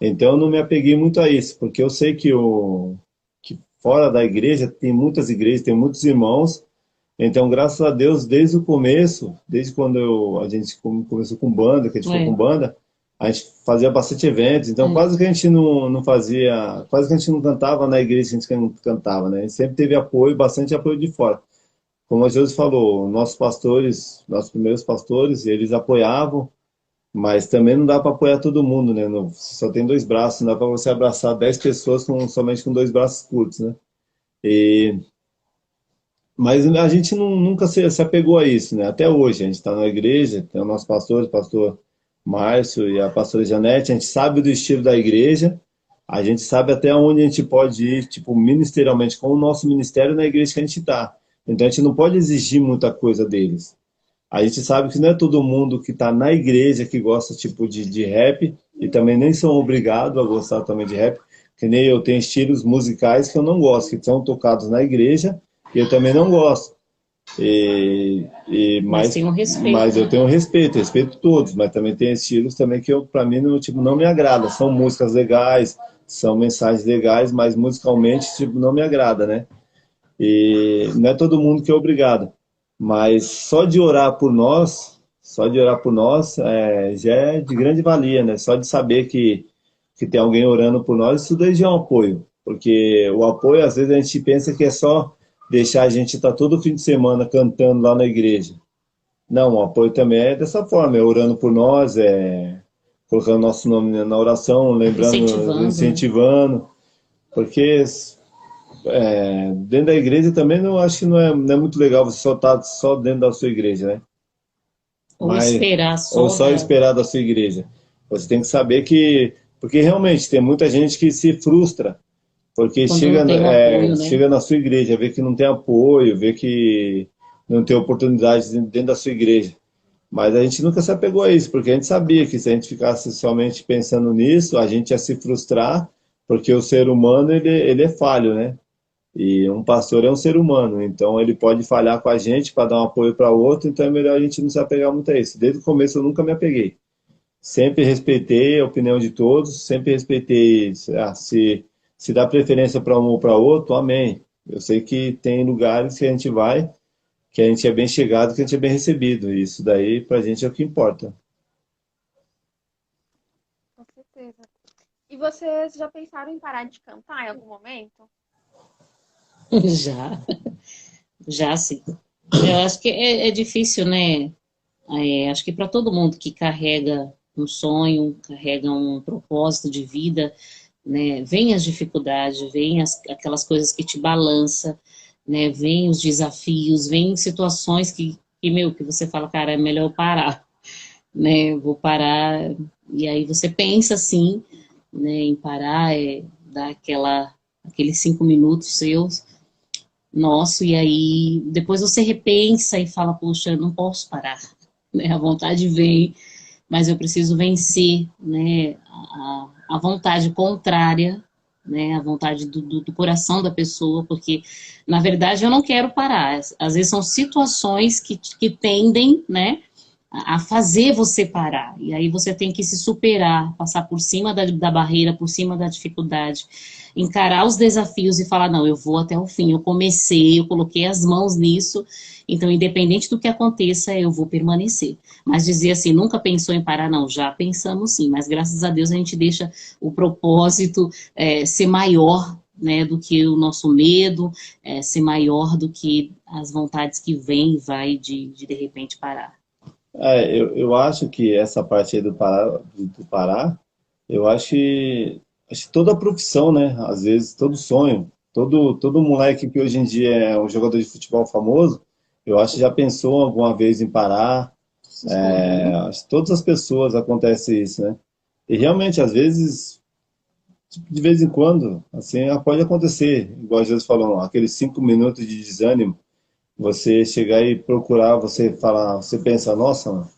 então eu não me apeguei muito a isso, porque eu sei que fora da igreja tem muitas igrejas, tem muitos irmãos. Então, graças a Deus, desde o começo, desde quando a gente começou com banda, que a gente foi com É, banda, a gente fazia bastante eventos. Então, é, quase que a gente não fazia, quase que a gente não cantava na igreja, a gente cantava, né? A gente sempre teve apoio, bastante apoio de fora. Como a Jesus falou, nossos pastores, nossos primeiros pastores, eles apoiavam, mas também não dá para apoiar todo mundo, né? Só tem 2 braços, não dá para você abraçar 10 pessoas somente com 2 braços curtos, né? E Mas a gente nunca se apegou a isso, né? Até hoje, a gente está na igreja, tem o nosso pastor, o pastor Márcio e a pastora Janete, a gente sabe do estilo da igreja, a gente sabe até onde a gente pode ir, tipo, ministerialmente, com o nosso ministério na igreja que a gente está. Então a gente não pode exigir muita coisa deles. A gente sabe que não é todo mundo que está na igreja que gosta, tipo, de rap, e também nem são obrigados a gostar também de rap, que nem eu tenho estilos musicais que eu não gosto, que são tocados na igreja, e eu também não gosto. Mas tem um respeito, Mas eu né? tenho respeito todos, mas também tem estilos também que para mim não, tipo, não me agrada. São músicas legais, são mensagens legais, mas musicalmente tipo, não me agrada, né? E não é todo mundo que é obrigado. Mas só de orar por nós já é de grande valia, né? Só de saber que tem alguém orando por nós, isso daí já é um apoio. Porque o apoio, às vezes, a gente pensa que é só deixar a gente estar todo fim de semana cantando lá na igreja. Não, o apoio também é dessa forma, é orando por nós, colocando nosso nome na oração, lembrando, Incentivando, né? incentivando, porque dentro da igreja também não acho que não é muito legal você só estar só dentro da sua igreja, né? Ou Mas, esperar ou só só esperar da sua igreja. Você tem que saber porque realmente tem muita gente que se frustra, porque quando não tem um apoio, né? chega na sua igreja, vê que não tem apoio, vê que não tem oportunidades dentro da sua igreja. Mas a gente nunca se apegou a isso, porque a gente sabia que se a gente ficasse somente pensando nisso, a gente ia se frustrar, porque o ser humano ele é falho, né? E um pastor é um ser humano, então ele pode falhar com a gente para dar um apoio para outro, então é melhor a gente não se apegar muito a isso. Desde o começo eu nunca me apeguei. Sempre respeitei a opinião de todos, sempre respeitei, se dá preferência para um ou para outro, amém. Eu sei que tem lugares que a gente vai, que a gente é bem chegado, que a gente é bem recebido. E isso daí pra gente é o que importa. Com certeza. E vocês já pensaram em parar de cantar em algum momento? Já, já sim. Eu acho que é difícil, né? Acho que para todo mundo que carrega um sonho, carrega um propósito de vida, né? Vem as dificuldades, vem aquelas coisas que te balança, né? Vem os desafios, vem situações que você fala, cara, é melhor eu parar, né? Eu vou parar. E aí você pensa assim, né? Em parar, dar aqueles 5 minutos seus, nosso, e aí depois você repensa e fala, poxa, eu não posso parar, né? A vontade vem, mas eu preciso vencer, né, a vontade contrária, né, a vontade do coração da pessoa, porque, na verdade, eu não quero parar. Às vezes são situações que tendem, né, a fazer você parar. E aí você tem que se superar, passar por cima da barreira, por cima da dificuldade, encarar os desafios e falar, não, eu vou até o fim, eu comecei, eu coloquei as mãos nisso, então independente do que aconteça, eu vou permanecer. Mas dizer assim, nunca pensou em parar, não, já pensamos sim, mas graças a Deus a gente deixa o propósito ser maior, né, do que o nosso medo, ser maior do que as vontades que vêm e vai de repente parar. Eu acho que essa parte aí do Pará, eu acho que toda profissão, né? Às vezes todo sonho, todo moleque que hoje em dia é um jogador de futebol famoso, eu acho que já pensou alguma vez em parar. Acho que todas as pessoas acontece isso, né? E realmente, às vezes, tipo, de vez em quando, assim, pode acontecer, igual Jesus falou, aqueles 5 minutos de desânimo, você chegar e procurar, você falar, você pensa, nossa, mano,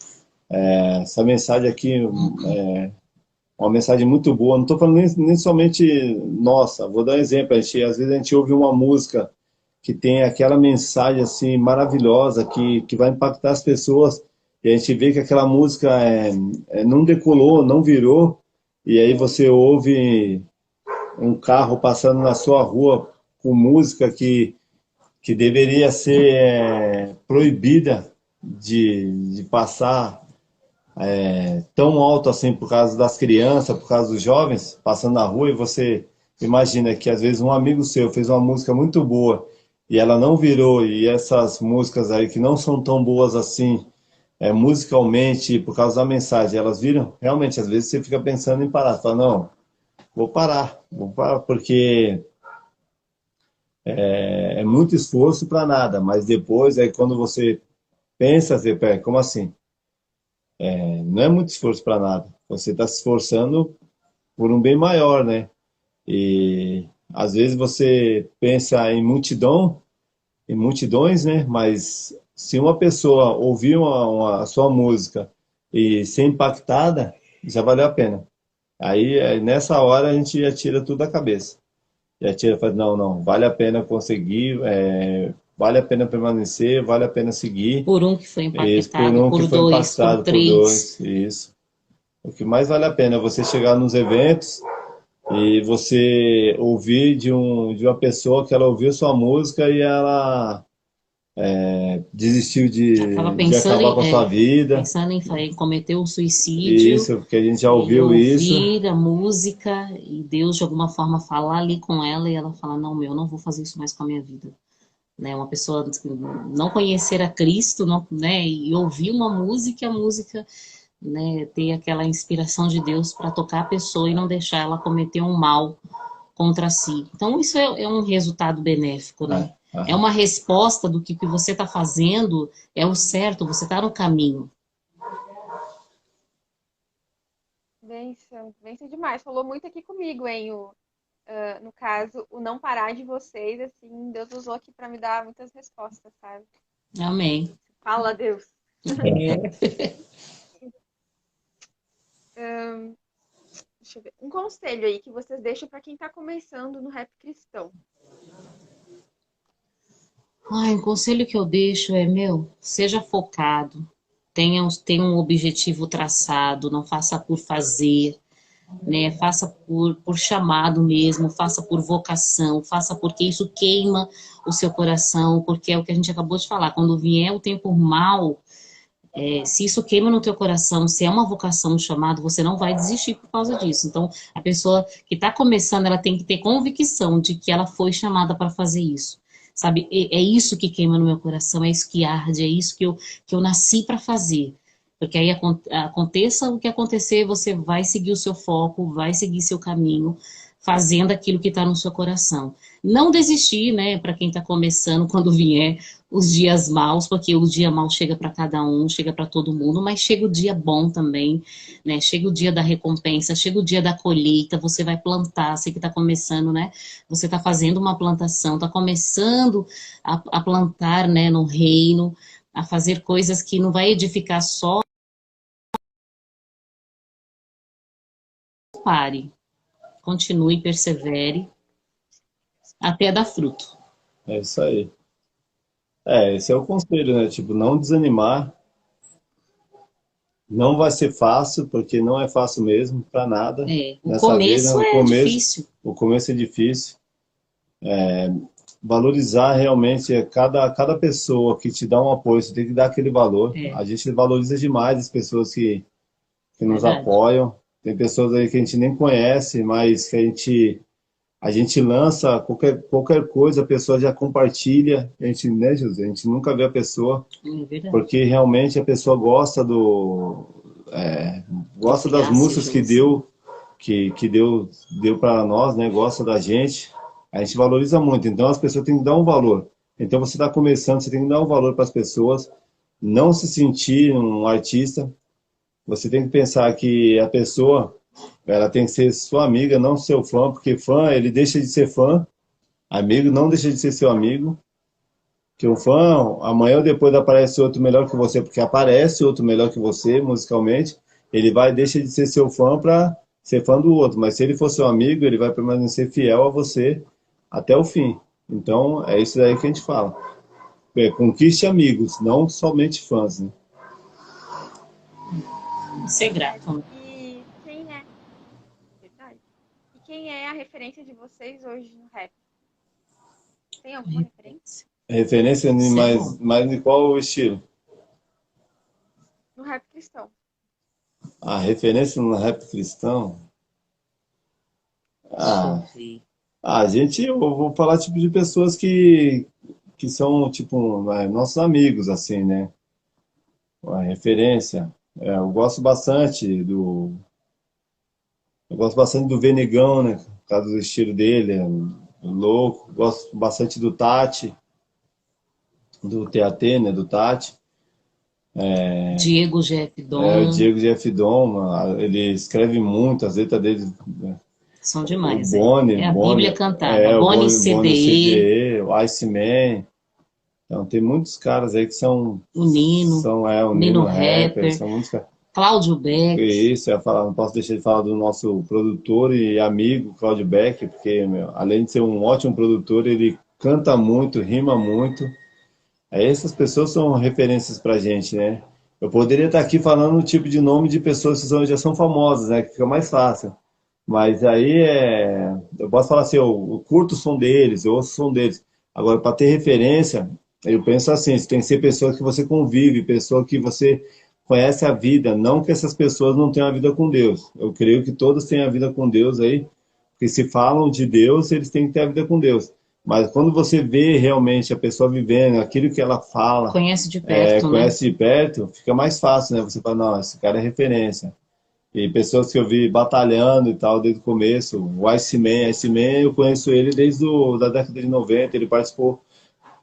essa mensagem aqui é uma mensagem muito boa. Não estou falando nem somente nossa. Vou dar um exemplo. Às vezes a gente ouve uma música que tem aquela mensagem assim maravilhosa que vai impactar as pessoas e a gente vê que aquela música não decolou, não virou e aí você ouve um carro passando na sua rua com música que deveria ser proibida de passar tão alto assim por causa das crianças, por causa dos jovens passando na rua e você imagina que às vezes um amigo seu fez uma música muito boa e ela não virou e essas músicas aí que não são tão boas assim, musicalmente por causa da mensagem, elas viram, realmente às vezes você fica pensando em parar, você fala, não, vou parar porque é muito esforço para nada, mas depois aí quando você pensa, você, pera, como assim? Não é muito esforço para nada. Você está se esforçando por um bem maior, né? E às vezes você pensa em multidões, né? Mas se uma pessoa ouvir a sua música e ser impactada, já valeu a pena. Aí, nessa hora, a gente já tira tudo da cabeça. Já tira, fala, não, não, vale a pena conseguir, vale a pena permanecer, vale a pena seguir. Por um que foi Isso, por impactado, um que por foi dois, por impactado, por três. dois, isso. O que mais vale a pena é você chegar nos eventos e você ouvir de uma pessoa que ela ouviu sua música e ela desistiu Acaba de pensando acabar com a sua vida. em cometer o suicídio Isso, porque a gente já e ouviu isso. ouvir a música e Deus de alguma forma falar ali com ela e ela fala, não, meu, eu não vou fazer isso mais com a minha vida. Né? Uma pessoa não conhecer a Cristo, não, né? E ouvir uma música, e a música, né, ter aquela inspiração de Deus para tocar a pessoa e não deixar ela cometer um mal contra si. Então, isso é um resultado benéfico, né? É uma resposta do que você está fazendo, é o certo, você está no caminho. Benção, benção demais. Falou muito aqui comigo, hein? No caso, o não parar de vocês, assim, Deus usou aqui para me dar muitas respostas, sabe? Amém. Fala, Deus. É. Deixa eu ver. Um conselho aí que vocês deixam para quem está começando no rap cristão. Ai, o conselho que eu deixo é, seja focado, tenha um objetivo traçado, não faça por fazer, né? Faça por chamado mesmo, faça por vocação, faça porque isso queima o seu coração, porque é o que a gente acabou de falar, quando vier o tempo mal, se isso queima no teu coração, se é uma vocação, um chamado, você não vai desistir por causa disso. Então, a pessoa que está começando, ela tem que ter convicção de que ela foi chamada para fazer isso. Sabe, é isso que queima no meu coração, é isso que arde, é isso que eu nasci para fazer. Porque aí aconteça o que acontecer, você vai seguir o seu foco, vai seguir seu caminho, fazendo aquilo que está no seu coração. Não desistir, né, para quem está começando, quando vier os dias maus, porque o dia mau chega para cada um, chega para todo mundo, mas chega o dia bom também, né? Chega o dia da recompensa, chega o dia da colheita, você vai plantar, você que está começando, né? Você está fazendo uma plantação, está começando a plantar, né, no reino, a fazer coisas que não vai edificar só. Pare, continue, persevere, até dar fruto. É isso aí. Esse é o conselho, né? Tipo, não desanimar. Não vai ser fácil, porque não é fácil mesmo, para nada. O Nessa vida, começo é difícil. o começo é difícil. Valorizar realmente cada pessoa que te dá um apoio, você tem que dar aquele valor. A gente valoriza demais as pessoas que nos apoiam. Tem pessoas aí que a gente nem conhece, mas que a gente lança qualquer coisa, a pessoa já compartilha. A gente, né, José? A gente nunca vê a pessoa, porque realmente a pessoa gosta gosta das músicas que deu para nós, né? Gosta da gente. A gente valoriza muito. Então as pessoas têm que dar um valor. Então você está começando, você tem que dar um valor para as pessoas, não se sentir um artista. Você tem que pensar que a pessoa, ela tem que ser sua amiga, não seu fã, porque fã, ele deixa de ser fã, amigo não deixa de ser seu amigo, que o fã, amanhã ou depois aparece outro melhor que você, porque aparece outro melhor que você, musicalmente, ele deixa de ser seu fã para ser fã do outro, mas se ele for seu amigo, ele vai permanecer fiel a você até o fim. Então, é isso aí que a gente fala. Conquiste amigos, não somente fãs, né? Ser grato. E quem é? Verdade. E quem é a referência de vocês hoje no rap? Tem alguma referência? Referência mais de qual estilo? No rap cristão. A referência no rap cristão? Eu vou falar tipo de pessoas que são tipo nossos amigos, assim, né? A referência. Eu gosto bastante do Venegão, né? Por causa do estilo dele, é louco. Gosto bastante do Tati, do TAT, né? Do Tati. Diego Jeff Dom. O Diego Jeff Dom, ele escreve muito, as letras dele. São demais. O Boni, é a Bíblia cantada. o Boni CDE, o Iceman. Então, tem muitos caras aí que são... O Nino. O Nino Rapper. São muitos caras. Cláudio Beck. Isso, eu ia falar, não posso deixar de falar do nosso produtor e amigo, Claudio Beck, porque, meu, além de ser um ótimo produtor, ele canta muito, rima muito. Essas pessoas são referências pra gente, né? Eu poderia estar aqui falando o tipo de nome de pessoas já são famosas, né? Que fica mais fácil. Mas aí eu posso falar assim, eu curto o som deles, eu ouço o som deles. Agora, para ter referência, eu penso assim, tem que ser pessoa que você convive, pessoa que você conhece a vida, não que essas pessoas não tenham a vida com Deus. Eu creio que todos têm a vida com Deus aí, porque se falam de Deus, eles têm que ter a vida com Deus. Mas quando você vê realmente a pessoa vivendo aquilo que ela fala, Conhece de perto, né? conhece de perto, fica mais fácil, né? Você fala, não, esse cara é referência. E pessoas que eu vi batalhando e tal desde o começo, o Ice Man eu conheço ele desde da década de 90, ele participou,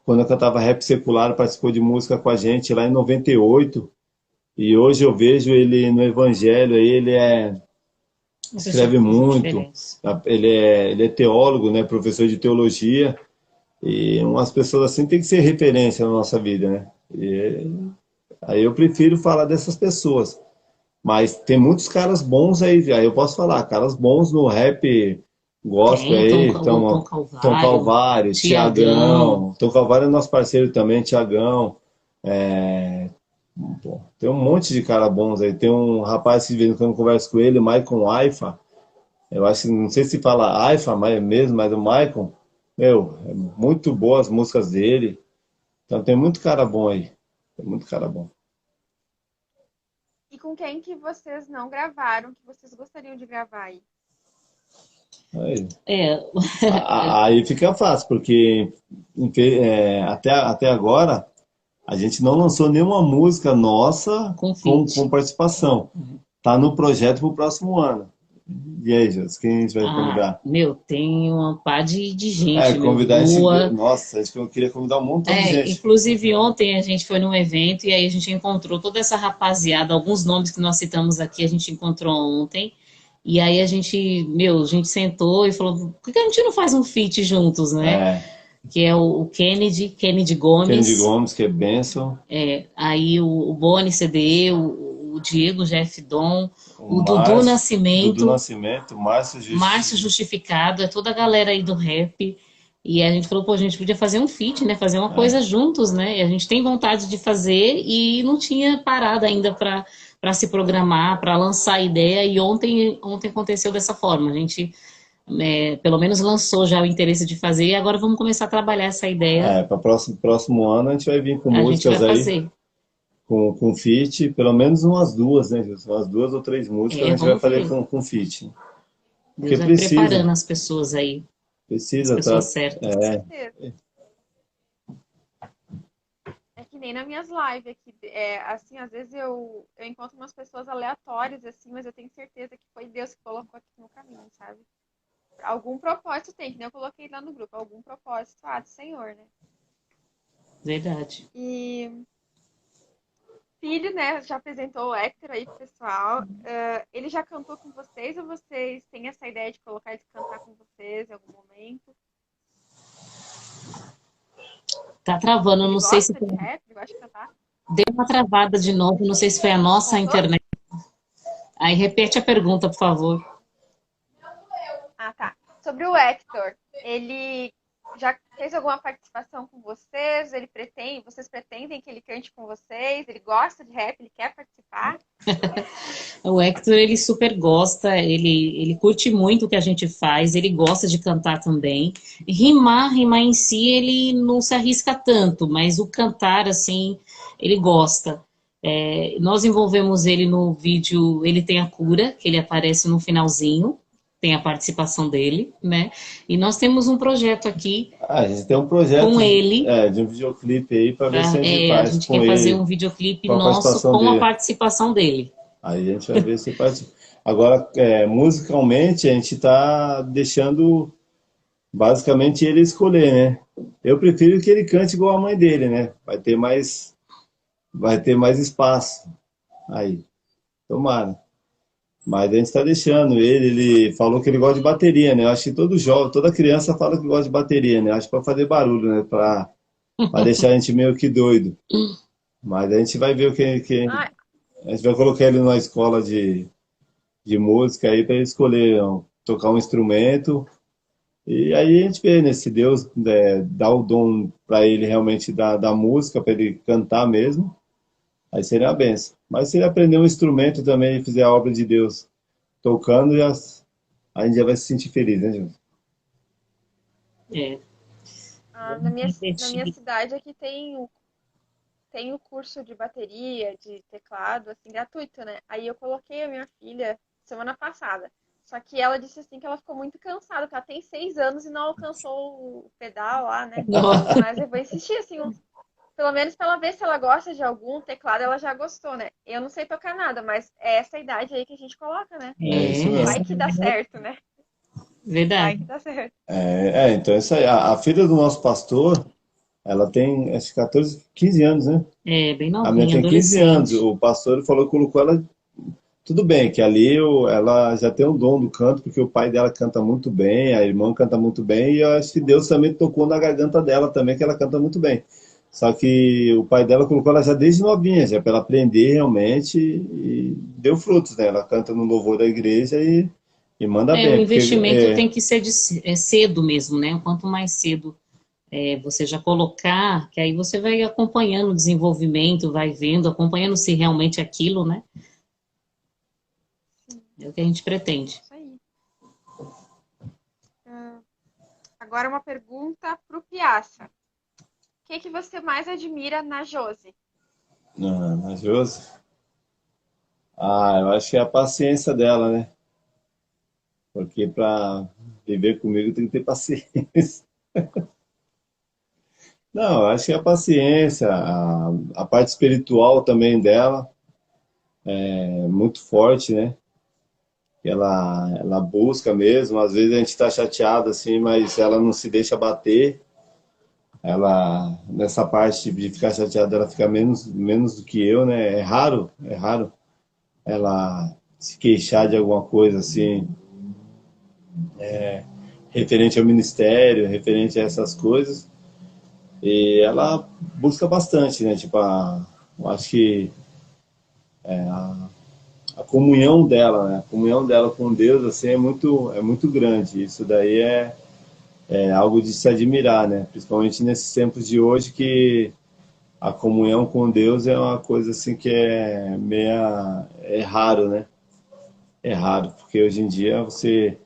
quando eu cantava rap secular, participou de música com a gente lá em 98, e hoje eu vejo ele no Evangelho, aí Uma pessoa escreve que faz a muito, diferença. ele é teólogo, né, professor de teologia, e umas pessoas assim tem que ser referência na nossa vida, né? E aí eu prefiro falar dessas pessoas. Mas tem muitos caras bons aí eu posso falar, caras bons no rap gospel Tem aí, O Tom Tom Calvário, Calvário, Tiagão. Tiagão. Tom Calvário é nosso parceiro também, Tiagão. É, pô, tem um monte de cara bons aí. Tem um rapaz que de vez em quando eu converso com ele, Maicon Aifa. Eu acho que não sei se fala Aifa mas mesmo, mas o Maicon, meu, é muito boas as músicas dele. Então tem muito cara bom aí. Tem muito cara bom. E com quem que vocês não gravaram, que vocês gostariam de gravar aí? Aí. É, Aí fica fácil, porque até agora a gente não lançou nenhuma música nossa com com feat. participação. Tá no projeto pro próximo ano. E aí, Jesus, quem a gente vai Ah, convidar? meu, tem uma pá de gente, meu. Convidar esse. Boa. Nossa, acho que eu queria convidar um montão de gente. Inclusive ontem a gente foi num evento e aí a gente encontrou toda essa rapaziada, alguns nomes que nós citamos aqui, a gente encontrou ontem. E aí a gente sentou e falou, por que a gente não faz um feat juntos, né? É, Que é o Kennedy Kennedy Gomes, Gomes, que é benção. aí o Boni CD, o Diego Jeff Dom, O o Dudu Dudu Nascimento, Nascimento, Márcio Márcio Justi. Justificado, é toda a galera aí do rap. E a gente falou, pô, a gente podia fazer um feat, né? Fazer uma coisa É, juntos, né? E a gente tem vontade de fazer e não tinha parado ainda para se programar, para lançar a ideia. E ontem aconteceu dessa forma. A gente, pelo menos, lançou já o interesse de fazer e agora vamos começar a trabalhar essa ideia. para próximo ano a gente vai vir com A gente vai músicas aí. fazer. Com feat, pelo menos umas duas, né, Jesus? Umas duas ou três músicas a gente vai Vamos fazer ver. com feat. Porque Deus vai preparando as pessoas aí, as precisa, pessoas tá? certas. Com certeza. É que nem nas minhas lives aqui. Assim, às vezes eu encontro umas pessoas aleatórias, assim, mas eu tenho certeza que foi Deus que colocou aqui no caminho, sabe? Algum propósito tem, que nem eu coloquei lá no grupo, algum propósito do Senhor, né? Verdade. E filho, né, já apresentou o Hector aí pro pessoal. Ele já cantou com vocês ou vocês têm essa ideia de colocar ele cantar com vocês em algum momento? Tá travando, Ele não sei se gosta de rap? Ele gosta de cantar? deu uma travada de novo, não sei se foi a nossa Voltou? internet. Aí repete a pergunta, por favor. Ah, tá. Sobre o Hector, ele já fez alguma participação com vocês? Vocês pretendem que ele cante com vocês? Ele gosta de rap? Ele quer participar? O Hector, ele super gosta, ele curte muito o que a gente faz, ele gosta de cantar também. Rimar em si, ele não se arrisca tanto, mas o cantar, assim, ele gosta. Nós envolvemos ele no vídeo Ele Tem a Cura, que ele aparece no finalzinho, tem a participação dele, né? E nós temos um projeto aqui A gente tem um projeto com ele. de um videoclipe aí para ver se a gente A faz gente com quer fazer ele, um videoclipe com a nosso participação com a dele. participação dele. Aí a gente vai ver se faz. Agora, musicalmente, a gente está deixando basicamente ele escolher, né? Eu prefiro que ele cante igual a mãe dele, né? Vai ter mais espaço. Aí, tomara. Mas a gente está deixando ele falou que ele gosta de bateria, né? Eu acho que todo jovem, toda criança fala que gosta de bateria, né? Acho que para fazer barulho, né? Para deixar a gente meio que doido. Mas a gente vai ver o que. Ah, A gente vai colocar ele numa escola de música aí para ele escolher tocar um instrumento. E aí a gente vê, né, se Deus dá o dom para ele realmente da música, para ele cantar mesmo, aí seria a benção. Mas se ele aprender um instrumento também e fizer a obra de Deus tocando, a gente já vai se sentir feliz, né, Júlio? É, Na minha cidade aqui tem o curso de bateria, de teclado, assim, gratuito, né? Aí eu coloquei a minha filha semana passada. Só que ela disse assim que ela ficou muito cansada, porque ela tem 6 anos e não alcançou o pedal lá, né? nossa, Mas eu vou insistir, assim, pelo menos pra ela ver se ela gosta de algum teclado, ela já gostou, né? Eu não sei tocar nada, mas é essa idade aí que a gente coloca, né? É isso essa Vai mesmo. que dá certo, né? Vai verdade. que dá certo. Então isso aí. A filha do nosso pastor, ela tem acho que 14, 15 anos, né? É, bem A minha novinha, tem 15 anos. adolescente. O pastor falou que colocou ela. Tudo bem, que ali ela já tem um dom do canto, porque o pai dela canta muito bem, a irmã canta muito bem, e eu acho que Deus também tocou na garganta dela também, que ela canta muito bem. Só que o pai dela colocou ela já desde novinha, já para ela aprender realmente, e deu frutos, né? Ela canta no louvor da igreja e manda É, o bem, porque investimento tem que ser cedo mesmo, né? Quanto mais cedo você já colocar, que aí você vai acompanhando o desenvolvimento, vai vendo, acompanhando se realmente é aquilo, né? Sim, É o que a gente pretende. isso aí. Ah, agora uma pergunta pro Piazza. O que você mais admira na Josi? na Josi. Eu acho que é a paciência dela, né? Porque para viver comigo tem que ter paciência. Não, eu acho que é a paciência, a parte espiritual também dela é muito forte, né? Ela busca mesmo, às vezes a gente está chateado assim, mas ela não se deixa bater. Ela, nessa parte de ficar chateada, ela fica menos do que eu, né? É raro ela se queixar de alguma coisa assim, referente ao ministério, referente a essas coisas. E ela busca bastante, né? Tipo, eu acho que a comunhão dela, né? A comunhão dela com Deus, assim, é muito grande. Isso daí é algo de se admirar, né? Principalmente nesses tempos de hoje que a comunhão com Deus é uma coisa assim que é raro, né? É raro, porque hoje em dia você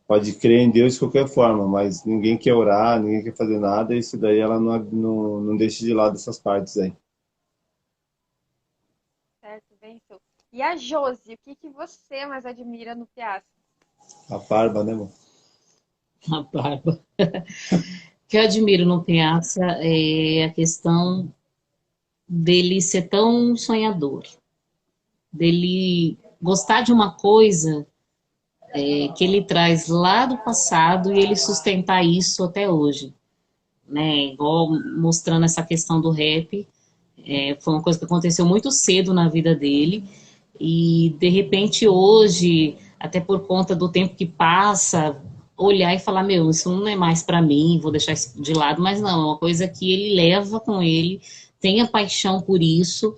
pode crer em Deus de qualquer forma, mas ninguém quer orar, ninguém quer fazer nada, e isso daí ela não deixa de lado essas partes aí. Certo, venceu. E a Josi, o que você mais admira no Piazza? A barba, né, mano? A barba. O que eu admiro no Piazza é a questão dele ser tão sonhador, dele gostar de uma coisa que ele traz lá do passado e ele sustentar isso até hoje, né? Igual mostrando essa questão do rap, foi uma coisa que aconteceu muito cedo na vida dele e de repente hoje, até por conta do tempo que passa, olhar e falar, meu, isso não é mais para mim, vou deixar isso de lado, mas não, é uma coisa que ele leva com ele, tem a paixão por isso,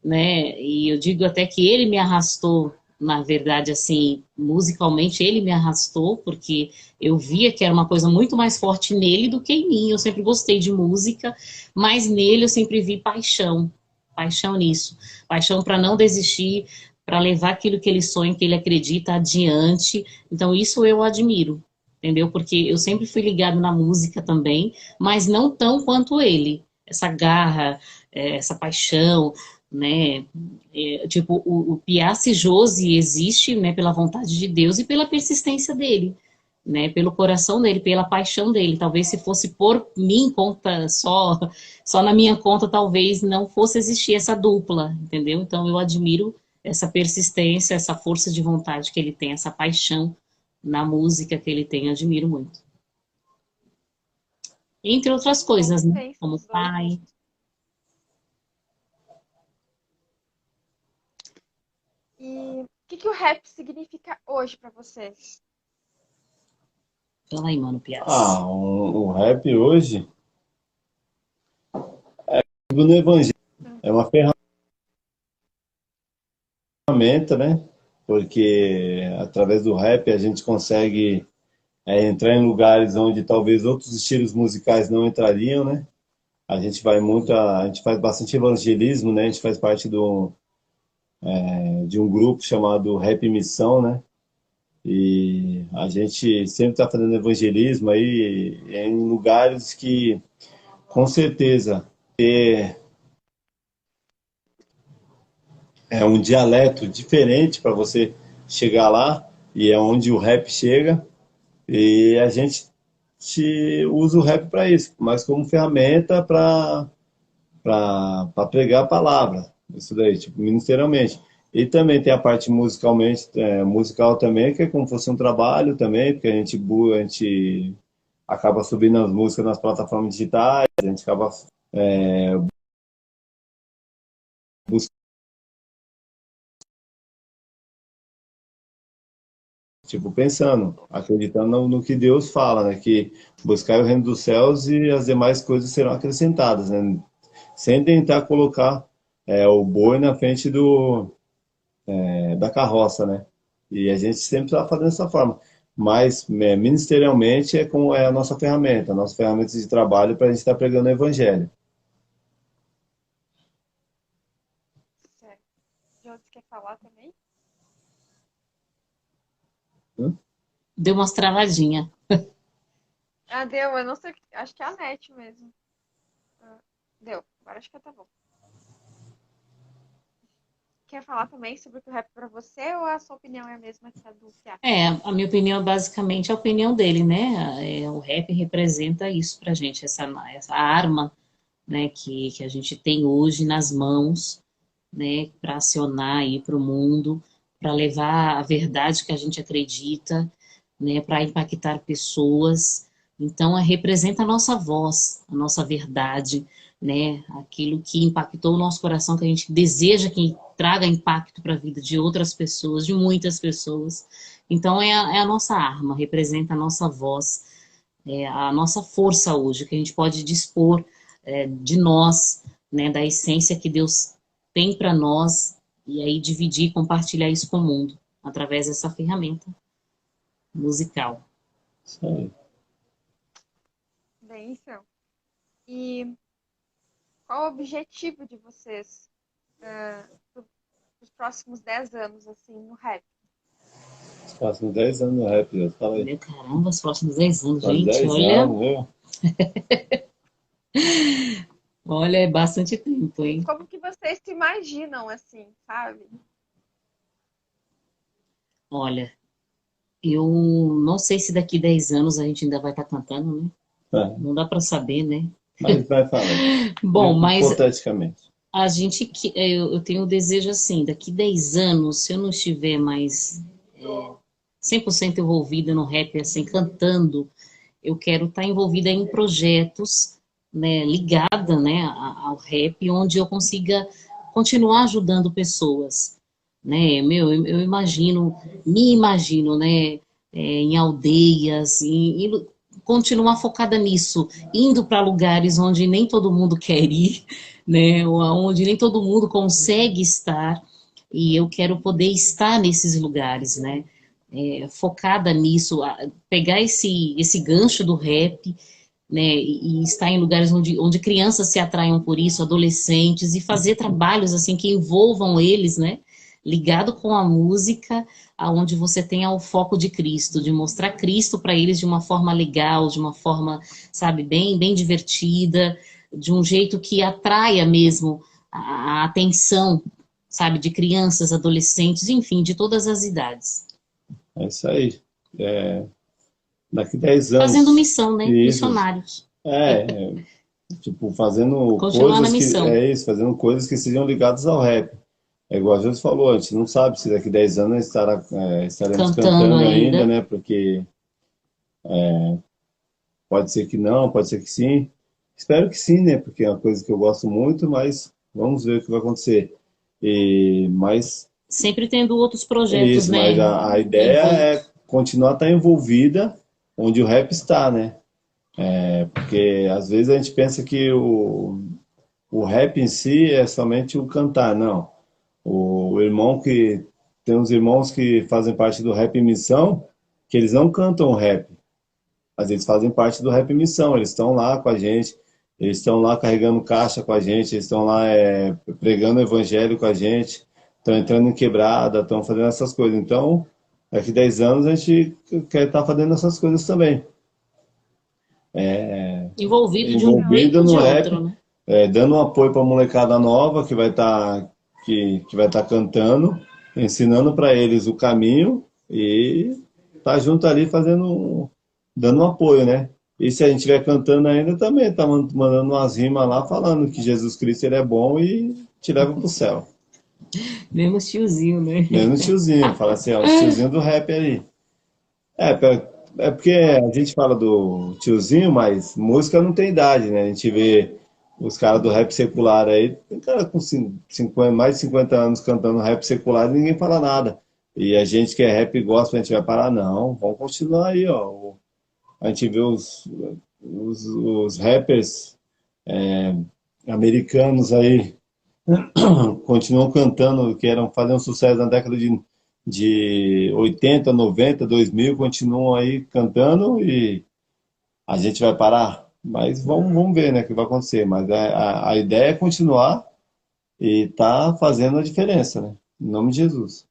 né? E eu digo até que ele me arrastou, na verdade, assim, musicalmente ele me arrastou, porque eu via que era uma coisa muito mais forte nele do que em mim. Eu sempre gostei de música, mas nele eu sempre vi paixão, paixão nisso, paixão para não desistir, para levar aquilo que ele sonha, que ele acredita adiante. Então isso eu admiro. Entendeu? Porque eu sempre fui ligado na música também, mas não tão quanto ele. Essa garra, essa paixão, né? Tipo, o Piazzi Josi existe, né, pela vontade de Deus e pela persistência dele, né, pelo coração dele, pela paixão dele. Talvez se fosse por mim conta só na minha conta, talvez não fosse existir essa dupla, entendeu? Então eu admiro essa persistência, essa força de vontade que ele tem, essa paixão na música que ele tem, eu admiro muito. Entre outras coisas, né? Bênção, Como os dois pai. juntos. E o que o rap significa hoje pra você? Fala aí, mano, Piazzi. O rap hoje, no evangelho, é uma ferramenta ferramenta, né? Porque através do rap a gente consegue entrar em lugares onde talvez outros estilos musicais não entrariam, né? A gente vai muito, a gente faz bastante evangelismo, né? A gente faz parte de um grupo chamado Rap Missão, né? E a gente sempre está fazendo evangelismo aí em lugares que, com certeza, é um dialeto diferente para você chegar lá, e é onde o rap chega, e a gente usa o rap para isso, mas como ferramenta para pregar a palavra, isso daí, tipo, ministerialmente. E também tem a parte musicalmente, musical também, que é como se fosse um trabalho também, porque a gente acaba subindo as músicas nas plataformas digitais, a gente acaba tipo, pensando, acreditando no que Deus fala, né? Que buscar o reino dos céus e as demais coisas serão acrescentadas, né? Sem tentar colocar o boi na frente da carroça, né? E a gente sempre está fazendo dessa forma. Mas, ministerialmente, é como é a nossa ferramenta de trabalho para a gente estar pregando o evangelho. Certo. Josi, quer falar também? Hã? Deu umas travadinhas. Ah, deu, eu não sei, acho que é a net mesmo. Ah, deu, agora acho que tá bom. Quer falar também sobre o que o rap pra você ou a sua opinião é a mesma que a do Piá? A minha opinião é basicamente a opinião dele, né? O rap representa isso pra gente, essa arma, né, que a gente tem hoje nas mãos, né, para acionar aí para o mundo, para levar a verdade que a gente acredita, né, para impactar pessoas. Então, representa a nossa voz, a nossa verdade, né, aquilo que impactou o nosso coração, que a gente deseja que traga impacto para a vida de outras pessoas, de muitas pessoas. Então, é a nossa arma, representa a nossa voz, a nossa força hoje, que a gente pode dispor de nós, né, da essência que Deus tem para nós, e aí dividir e compartilhar isso com o mundo, através dessa ferramenta musical. Isso aí. Bem, então. E qual o objetivo de vocês nos próximos 10 anos, assim, no rap? Os próximos 10 anos no rap, eu falo aí. Meu caramba, os próximos 10 anos, Quase gente, 10 olha, anos, viu? olha, é bastante tempo, hein? Como que vocês se imaginam, assim, sabe? Olha, eu não sei se daqui 10 anos a gente ainda vai estar cantando, né? É, Não dá para saber, né? mas vai falando. Bom, mas Hipoteticamente. a gente, eu tenho o desejo assim, daqui 10 anos, se eu não estiver mais 100% envolvida no rap, assim, cantando, eu quero estar envolvida em projetos, né, ligada, né, ao rap, onde eu consiga continuar ajudando pessoas, né, eu imagino, me imagino, né, em aldeias, continuar focada nisso, indo para lugares onde nem todo mundo quer ir, né, onde nem todo mundo consegue estar, e eu quero poder estar nesses lugares, né, focada nisso, pegar esse gancho do rap, né, e estar em lugares onde crianças se atraiam por isso, adolescentes, e fazer trabalhos assim que envolvam eles, né, ligado com a música, aonde você tenha o foco de Cristo, de mostrar Cristo para eles de uma forma legal, de uma forma, sabe, bem divertida, de um jeito que atraia mesmo a atenção, sabe, de crianças, adolescentes, enfim, de todas as idades. É isso aí. Daqui 10 Fazendo anos. missão, né? Isso. Missionários. Tipo, fazendo Continuar na coisas que. missão. É isso, fazendo coisas que sejam ligadas ao rap. É igual a gente falou, a gente não sabe se daqui 10 anos estaremos Cantando cantando ainda, ainda. né? Porque pode ser que não, pode ser que sim. Espero que sim, né? Porque é uma coisa que eu gosto muito, mas vamos ver o que vai acontecer. Mas Sempre tendo outros é projetos, isso, mas né? a ideia é Envolto. continuar a estar envolvida onde o rap está, né? Porque às vezes a gente pensa que o rap em si é somente o cantar, não. O irmão que tem uns irmãos que fazem parte do Rap Missão, que eles não cantam rap, mas eles fazem parte do Rap Missão, eles estão lá com a gente, eles estão lá carregando caixa com a gente, eles estão lá pregando o evangelho com a gente, estão entrando em quebrada, estão fazendo essas coisas. Então, daqui 10 anos a gente quer estar fazendo essas coisas também. Envolvido de um jeito Envolvido ou de no outro, rap, né? dando um apoio para a molecada nova que vai estar cantando, ensinando para eles o caminho e tá junto ali dando um apoio, né? E se a gente estiver cantando ainda também, tá mandando umas rimas lá falando que Jesus Cristo ele é bom e te leva pro céu. Mesmo tiozinho, né? Mesmo tiozinho, fala assim, ó, os tiozinhos do rap ali. É, é porque a gente fala do tiozinho, mas música não tem idade, né? A gente vê os caras do rap secular aí, tem cara com 50, mais de 50 anos cantando rap secular e ninguém fala nada. E a gente que é rap gospel, a gente vai parar? Não, vamos continuar aí, ó. A gente vê os rappers americanos aí continuam cantando, que eram fazer um sucesso na década de 80, 90, 2000, continuam aí cantando e a gente vai parar. Mas vamos ver, né, o que vai acontecer. Mas a ideia é continuar e tá fazendo a diferença, né? Em nome de Jesus.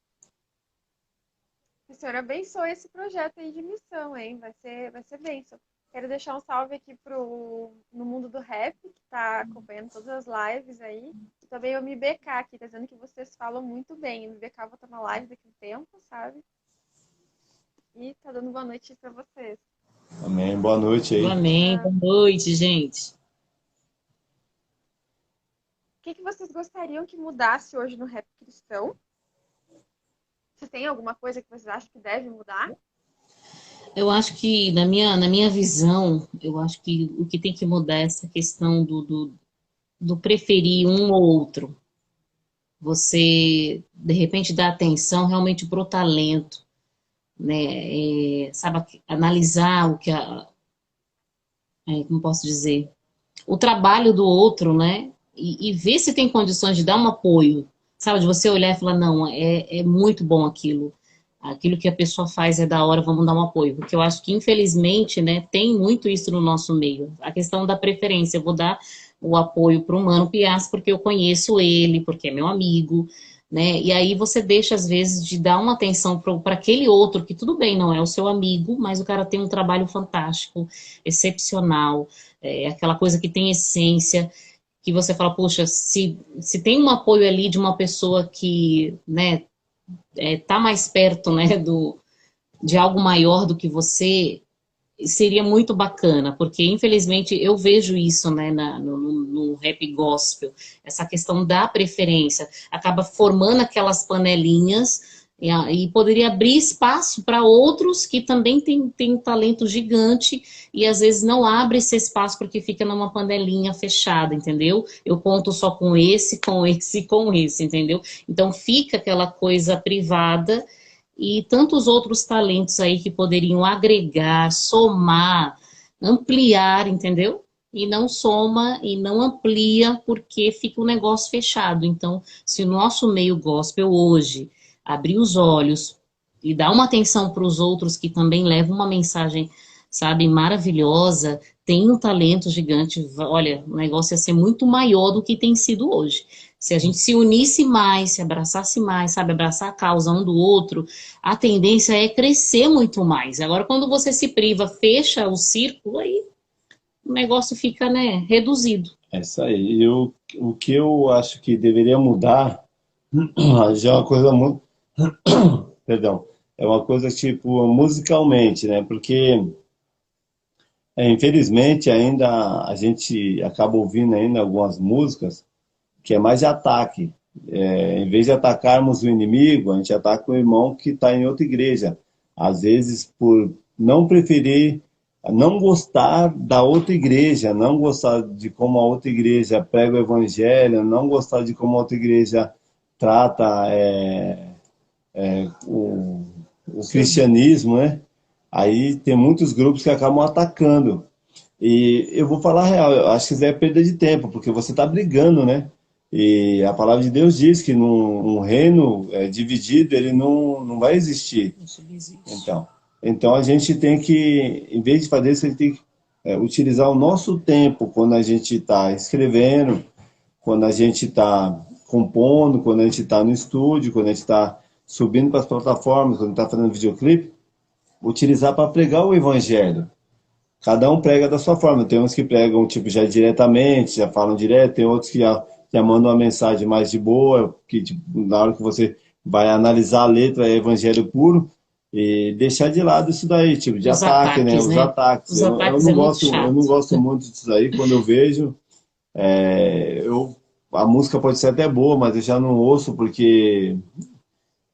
O senhor abençoe esse projeto aí de missão, hein? Vai ser bênção. Quero deixar um salve aqui no mundo do rap, que está acompanhando todas as lives aí. E também o MBK aqui, tá dizendo que vocês falam muito bem. O MBK vai estar na live daqui a um tempo, sabe? E tá dando boa noite para vocês. Amém. Boa noite aí. Amém. Boa noite, gente. O que vocês gostariam que mudasse hoje no rap cristão? Vocês têm alguma coisa que vocês acham que deve mudar? Eu acho que, na minha visão, eu acho que o que tem que mudar é essa questão do preferir um ou outro. Você, de repente, dá atenção realmente para o talento, né? Sabe, analisar como posso dizer, o trabalho do outro, né? E ver se tem condições de dar um apoio, sabe? De você olhar e falar, não, é muito bom aquilo. Aquilo que a pessoa faz é da hora, vamos dar um apoio. Porque eu acho que, infelizmente, né, tem muito isso no nosso meio. A questão da preferência. Eu vou dar o apoio para o Mano Piazza porque eu conheço ele, porque é meu amigo, né? E aí você deixa, às vezes, de dar uma atenção para aquele outro, que tudo bem, não é o seu amigo, mas o cara tem um trabalho fantástico, excepcional, aquela coisa que tem essência, que você fala, poxa, se tem um apoio ali de uma pessoa que, né, tá mais perto, né, de algo maior do que você, seria muito bacana, porque infelizmente eu vejo isso, né, no rap gospel, essa questão da preferência, acaba formando aquelas panelinhas e poderia abrir espaço para outros que também têm um talento gigante e às vezes não abre esse espaço porque fica numa panelinha fechada, entendeu? Eu conto só com esse, com esse e com esse, entendeu? Então fica aquela coisa privada e tantos outros talentos aí que poderiam agregar, somar, ampliar, entendeu? E não soma e não amplia porque fica um negócio fechado. Então, se o nosso meio gospel hoje abrir os olhos e dar uma atenção para os outros que também levam uma mensagem, sabe, maravilhosa, tem um talento gigante, olha, o negócio ia ser muito maior do que tem sido hoje. Se a gente se unisse mais, se abraçasse mais, sabe, abraçar a causa um do outro, a tendência é crescer muito mais. Agora, quando você se priva, fecha o círculo, aí o negócio fica, né, reduzido. É isso aí. E o que eu acho que deveria mudar já é uma coisa muito. Perdão. É uma coisa tipo musicalmente, né? Porque infelizmente ainda a gente acaba ouvindo ainda algumas músicas que é mais de ataque. Em vez de atacarmos o inimigo, a gente ataca o irmão que está em outra igreja. Às vezes por não preferir, não gostar da outra igreja, não gostar de como a outra igreja prega o evangelho, não gostar de como a outra igreja trata o cristianismo, né? Aí tem muitos grupos que acabam atacando. E eu vou falar a real, eu acho que isso é perda de tempo, porque você está brigando, né? E a palavra de Deus diz que num reino dividido ele não vai existir. Isso não existe. Então a gente tem que, em vez de fazer isso, a gente tem que utilizar o nosso tempo quando a gente está escrevendo, quando a gente está compondo, quando a gente está no estúdio, quando a gente está subindo para as plataformas, quando está fazendo videoclipe, utilizar para pregar o evangelho. Cada um prega da sua forma. Tem uns que pregam tipo já diretamente, já falam direto, tem outros que já mandam uma mensagem mais de boa, que tipo, na hora que você vai analisar a letra é evangelho puro, e deixar de lado isso daí, tipo, de Os ataque, né? ataques, Os né? ataques. Os Eu ataques não é muito gosto, eu chato. não gosto muito disso daí. Quando eu vejo, a música pode ser até boa, mas eu já não ouço porque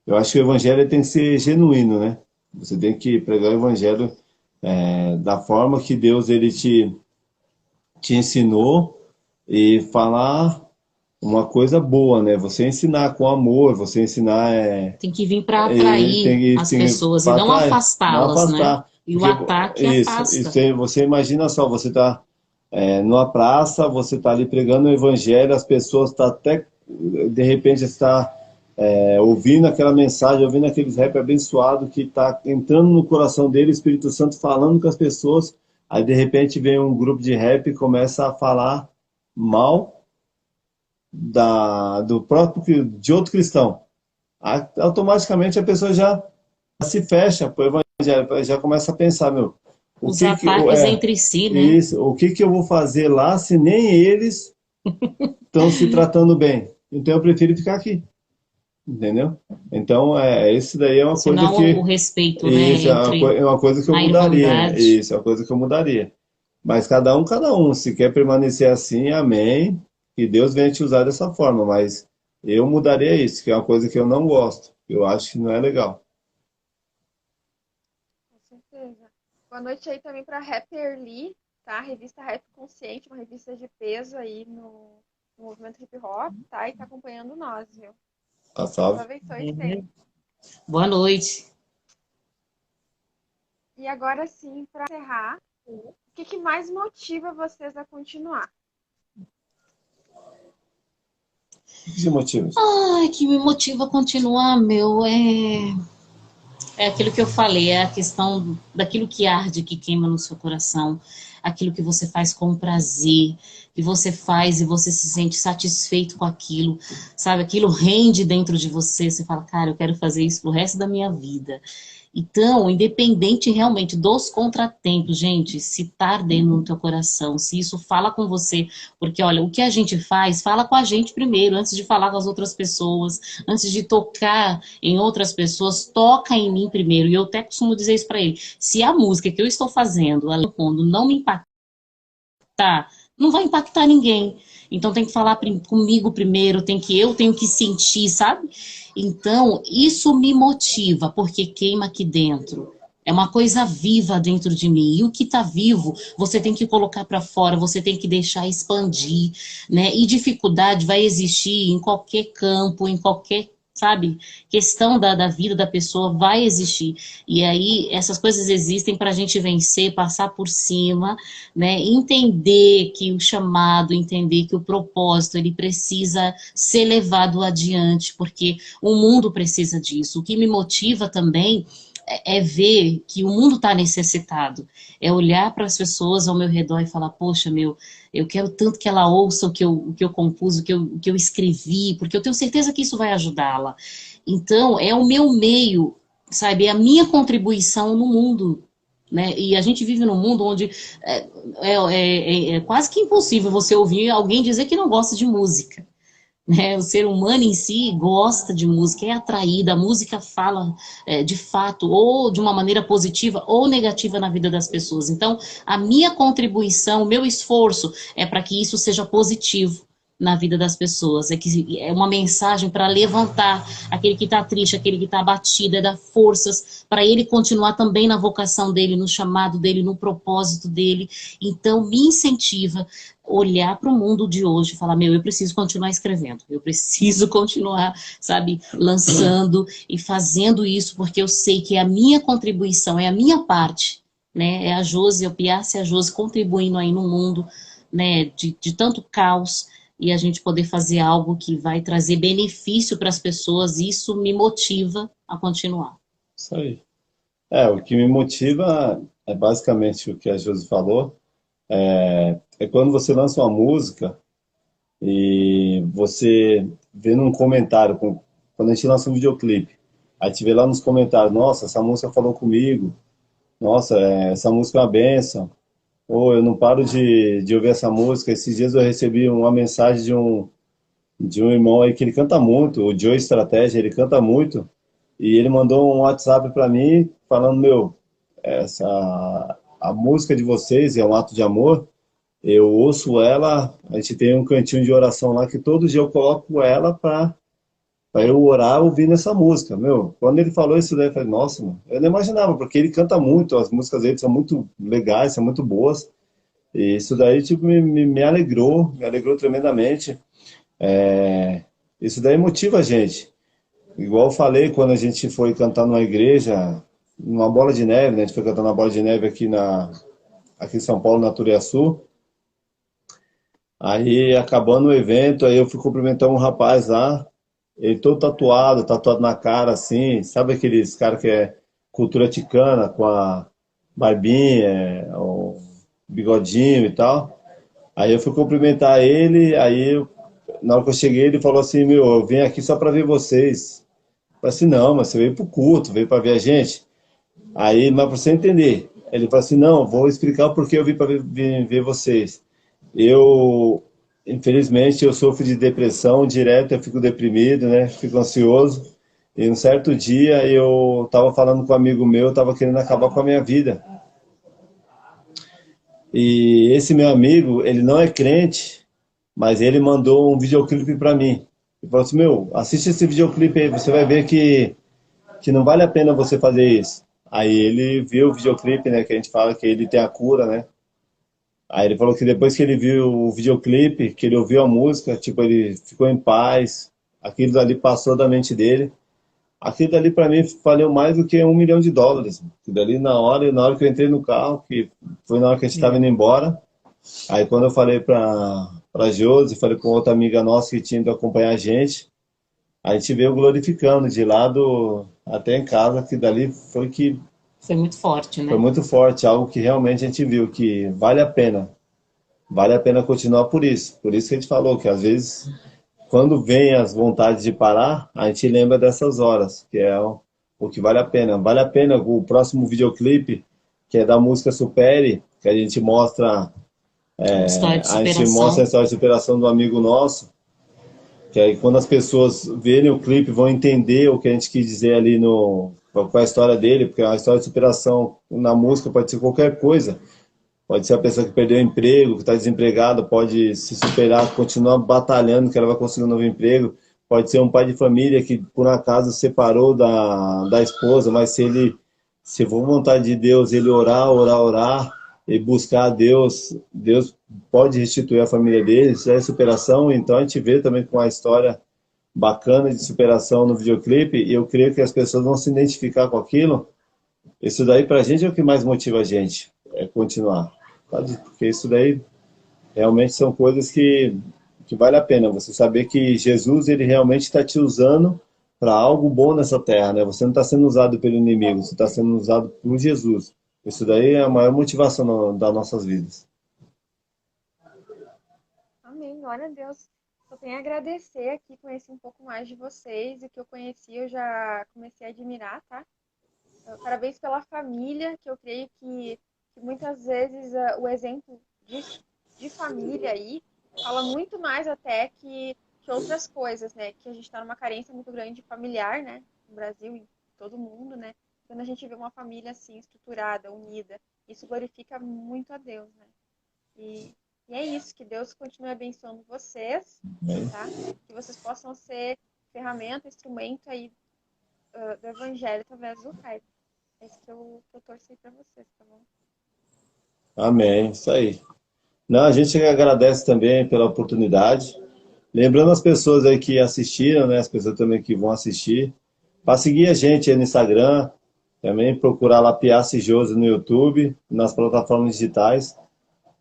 eu acho que o evangelho tem que ser genuíno, né? Você tem que pregar o evangelho da forma que Deus ele te ensinou e falar uma coisa boa, né? Você ensinar com amor, você ensinar Tem que vir para e atrair tem as que pessoas e para não trás, não afastá-las, né? afastar, E o porque ataque afasta. você imagina só, você está numa praça, você está ali pregando o evangelho, as pessoas estão até de repente está ouvindo aquela mensagem, ouvindo aqueles rap abençoado que está entrando no coração dele, o Espírito Santo falando com as pessoas, aí de repente vem um grupo de rap e começa a falar mal do próprio de outro cristão. Automaticamente a pessoa já se fecha para o evangelho, já começa a pensar, meu, o Os que que ataques entre si, né? isso, o que que eu vou fazer lá se nem eles estão se tratando bem? Então eu prefiro ficar aqui, entendeu? Então esse daí é uma coisa Senão o que respeito, né? isso Entre é uma coisa que eu a mudaria, irmandade. isso é uma coisa que eu mudaria. Mas cada um, se quer permanecer assim, amém. Que Deus venha te usar dessa forma, mas eu mudaria isso, que é uma coisa que eu não gosto. Eu acho que não é legal. Com certeza. Boa noite aí também para Rapper Lee, tá? Revista Rap Consciente, uma revista de peso aí no movimento hip hop, tá? E tá acompanhando nós, viu? Tá Deus salve? abençoe sempre. Boa noite. E agora sim, para encerrar, o que mais motiva vocês a continuar? Que motivos? Ai, que me motiva a continuar, meu, é aquilo que eu falei, é a questão daquilo que arde, que queima no seu coração, aquilo que você faz com prazer, que você faz e você se sente satisfeito com aquilo, sabe? Aquilo rende dentro de você, você fala, cara, eu quero fazer isso pro resto da minha vida. Então, independente realmente dos contratempos, gente, se tá ardendo no teu coração, se isso fala com você, porque olha, o que a gente faz, fala com a gente primeiro, antes de falar com as outras pessoas, antes de tocar em outras pessoas, toca em mim primeiro. E eu até costumo dizer isso para ele. Se a música que eu estou fazendo, quando não me impactar, não vai impactar ninguém. Então tem que falar comigo primeiro, eu tenho que sentir, sabe? Então isso me motiva, porque queima aqui dentro. É uma coisa viva dentro de mim. E o que está vivo, você tem que colocar para fora, você tem que deixar expandir, né? E dificuldade vai existir em qualquer campo, em qualquer, sabe, questão da vida da pessoa vai existir. E aí essas coisas existem para a gente vencer, passar por cima, né? Entender que o chamado, entender que o propósito, ele precisa ser levado adiante, porque o mundo precisa disso. O que me motiva também é ver que o mundo está necessitado, é olhar para as pessoas ao meu redor e falar, poxa, meu, eu quero tanto que ela ouça o que eu compus, o que eu escrevi, porque eu tenho certeza que isso vai ajudá-la. Então, é o meu meio, sabe, é a minha contribuição no mundo, né? E a gente vive num mundo onde é quase que impossível você ouvir alguém dizer que não gosta de música, né? O ser humano em si gosta de música, é atraído, a música fala de fato, ou de uma maneira positiva ou negativa na vida das pessoas. Então, a minha contribuição, o meu esforço é para que isso seja positivo na vida das pessoas, é uma mensagem para levantar aquele que está triste, aquele que está abatido, é dar forças para ele continuar também na vocação dele, no chamado dele, no propósito dele. Então, me incentiva olhar para o mundo de hoje e falar, meu, eu preciso continuar escrevendo, eu preciso continuar, sabe, lançando e fazendo isso, porque eu sei que é a minha contribuição, é a minha parte, né, é a Josi, a Piace e a Josi contribuindo aí no mundo, né, de tanto caos, e a gente poder fazer algo que vai trazer benefício para as pessoas, isso me motiva a continuar. Isso aí. O que me motiva é basicamente o que a Josi falou. É quando você lança uma música e você vê num comentário, quando a gente lança um videoclipe, aí te vê lá nos comentários, nossa, essa música falou comigo, nossa, essa música é uma bênção, ou eu não paro de ouvir essa música. Esses dias eu recebi uma mensagem de um irmão aí que ele canta muito, o Joe Estratégia, ele canta muito, e ele mandou um WhatsApp para mim falando, meu, a música de vocês é um ato de amor, eu ouço ela, a gente tem um cantinho de oração lá que todo dia eu coloco ela para eu orar ouvindo essa música. Meu, quando ele falou isso daí, eu falei, nossa, mano, eu não imaginava, porque ele canta muito, as músicas dele são muito legais, são muito boas, e isso daí tipo, me alegrou tremendamente. Isso daí motiva a gente. Igual eu falei, quando a gente foi cantar numa igreja, numa bola de neve, né? A gente foi cantar na bola de neve aqui em São Paulo, na Turiaçu. Aí, acabando o evento, aí eu fui cumprimentar um rapaz lá, ele todo tatuado na cara, assim, sabe aqueles caras que é cultura ticana, com a barbinha, o bigodinho e tal. Aí eu fui cumprimentar ele, na hora que eu cheguei, ele falou assim, meu, eu vim aqui só para ver vocês. Eu falei assim, não, mas você veio pro culto, veio para ver a gente. Aí, mas para você entender, ele falou assim, não, vou explicar o porquê eu vim para ver vocês. Eu, infelizmente, eu sofro de depressão direta, eu fico deprimido, né? Fico ansioso. E um certo dia eu estava falando com um amigo meu, estava querendo acabar com a minha vida. E esse meu amigo, ele não é crente, mas ele mandou um videoclipe para mim. Ele falou assim, meu, assiste esse videoclipe aí, você vai ver que não vale a pena você fazer isso. Aí ele viu o videoclipe, né, que a gente fala que ele tem a cura, né? Aí ele falou que depois que ele viu o videoclipe, que ele ouviu a música, tipo, ele ficou em paz, aquilo dali passou da mente dele. Aquilo dali para mim valeu mais do que US$ 1 milhão. Aquilo dali na hora que eu entrei no carro, que foi na hora que a gente estava indo embora. Aí quando eu falei para Josi, falei com outra amiga nossa que tinha ido acompanhar a gente veio glorificando de lado até em casa, que dali Foi muito forte, né? foi muito forte, algo que realmente a gente viu que vale a pena continuar por isso. Por isso que a gente falou que às vezes, quando vem as vontades de parar, a gente lembra dessas horas, que é o que vale a pena. Vale a pena o próximo videoclipe, que é da música Supere, que a gente mostra, História de a gente superação. mostra a história de superação do amigo nosso, que aí quando as pessoas verem o clipe vão entender o que a gente quis dizer ali com a história dele, porque a história de superação na música pode ser qualquer coisa. Pode ser a pessoa que perdeu o emprego, que está desempregada, pode se superar, continuar batalhando, que ela vai conseguir um novo emprego. Pode ser um pai de família que, por acaso, separou da esposa, mas se for vontade de Deus, ele orar e buscar a Deus, Deus pode restituir a família dele. Isso é superação. Então a gente vê também com a história bacana de superação no videoclipe, e eu creio que as pessoas vão se identificar com aquilo. Isso daí pra gente é o que mais motiva a gente, é continuar, sabe? Porque isso daí realmente são coisas que vale a pena, você saber que Jesus, ele realmente está te usando para algo bom nessa terra, né? Você não está sendo usado pelo inimigo, você está sendo usado por Jesus. Isso daí é a maior motivação das nossas vidas. Amém, glória a Deus. Só tenho a agradecer aqui, conhecer um pouco mais de vocês. O que eu conheci, eu já comecei a admirar, tá? Parabéns pela família, que eu creio que muitas vezes o exemplo de família aí fala muito mais até que outras coisas, né? Que a gente está numa carência muito grande familiar, né? No Brasil e em todo mundo, né? Quando a gente vê uma família assim, estruturada, unida, isso glorifica muito a Deus, né? E é isso, que Deus continue abençoando vocês, tá? Que vocês possam ser ferramenta, instrumento aí do Evangelho através do hype. É isso que eu torci para vocês, tá bom? Amém, isso aí. Não, a gente agradece também pela oportunidade. Lembrando as pessoas aí que assistiram, né? As pessoas também que vão assistir, para seguir a gente aí no Instagram, também procurar lá Piace Josi no YouTube, nas plataformas digitais.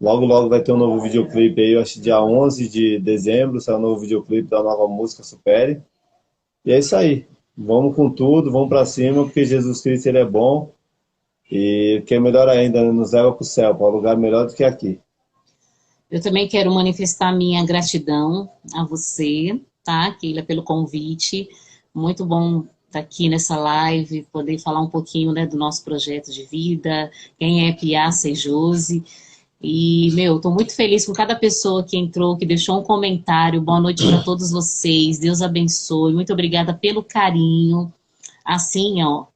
Logo, logo vai ter um novo videoclipe aí, eu acho que dia 11 de dezembro, sai um novo videoclipe da nova música Supere. E é isso aí. Vamos com tudo, vamos para cima, porque Jesus Cristo ele é bom. E o que é melhor ainda, nos leva para o céu, para um lugar melhor do que aqui. Eu também quero manifestar minha gratidão a você, tá, Keila, pelo convite. Muito bom estar aqui nessa live, poder falar um pouquinho, né, do nosso projeto de vida, quem é Piaça e Josi. E, estou muito feliz com cada pessoa que entrou, que deixou um comentário. Boa noite para todos vocês. Deus abençoe. Muito obrigada pelo carinho. Assim, ó,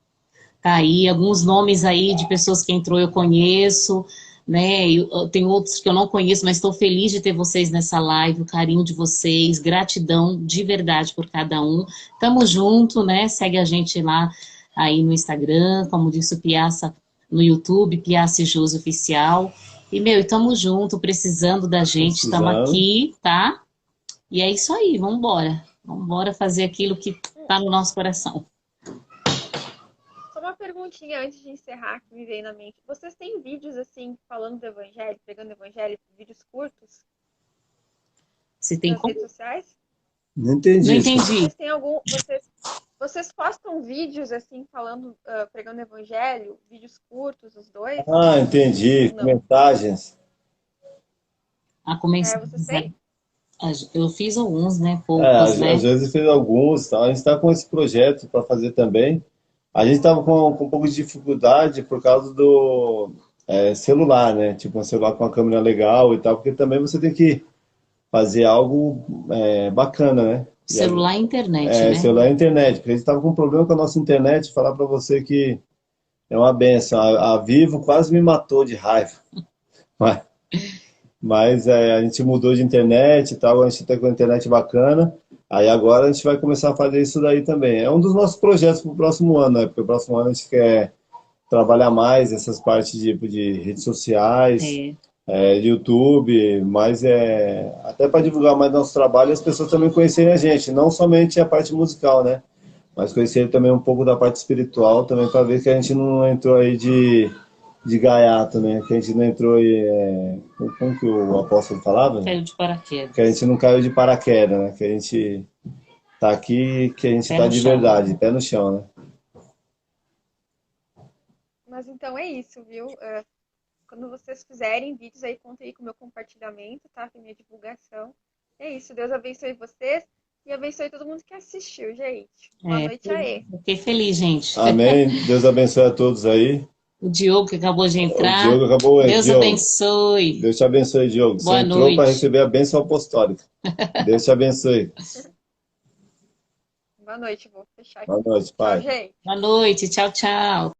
tá aí alguns nomes aí de pessoas que entrou eu conheço, né? Tem outros que eu não conheço, mas estou feliz de ter vocês nessa live, o carinho de vocês, gratidão de verdade por cada um. Tamo junto, né? Segue a gente lá aí no Instagram, como disse o Piaça, no YouTube, Piaça e Josi Oficial. E, tamo junto, precisando da gente, estamos aqui, tá? E é isso aí, vamos embora. Vamos embora fazer aquilo que tá no nosso coração. Só uma perguntinha antes de encerrar que me veio na mente. Vocês têm vídeos, assim, falando do evangelho, pregando o evangelho, vídeos curtos? Você tem nas redes sociais? Não entendi. Não entendi. Vocês têm algum... Vocês postam vídeos, assim, falando, pregando o evangelho? Vídeos curtos, os dois? Ah, entendi. Mensagens. Vocês têm? Eu fiz alguns, né? Às né? vezes fez alguns, tá? A gente está com esse projeto para fazer também. A gente estava com um pouco de dificuldade por causa do celular, né? Tipo, um celular com uma câmera legal e tal, porque também você tem que fazer algo bacana, né? Celular e internet, né? Celular e internet, porque a gente estava com um problema com a nossa internet, falar para você que é uma benção. A Vivo quase me matou de raiva. Mas a gente mudou de internet e tal, a gente está com a internet bacana. Aí agora a gente vai começar a fazer isso daí também. É um dos nossos projetos para o próximo ano, né? Porque o próximo ano a gente quer trabalhar mais essas partes de redes sociais, YouTube, mas até para divulgar mais nosso trabalho e as pessoas também conhecerem a gente, não somente a parte musical, né? Mas conhecerem também um pouco da parte espiritual, também para ver que a gente não entrou aí de gaiato, né? Que a gente não entrou aí... Como que o apóstolo falava? Caiu de paraquedas. Que a gente não caiu de paraquedas, né? Que a gente tá aqui, que a gente tá de verdade, pé no chão, né? Mas então é isso, viu? Quando vocês fizerem vídeos aí, contem aí com o meu compartilhamento, tá? Com a minha divulgação. É isso, Deus abençoe vocês e abençoe todo mundo que assistiu, gente. Boa noite aí. Fiquei feliz, gente. Amém. Deus abençoe a todos aí. O Diogo que acabou de entrar. O Diogo acabou. Deus Diogo, abençoe. Deus te abençoe, Diogo. Você entrou para receber a bênção apostólica. Deus te abençoe. Boa noite, vou fechar aqui. Boa noite, pai. Tchau, gente. Boa noite, tchau, tchau.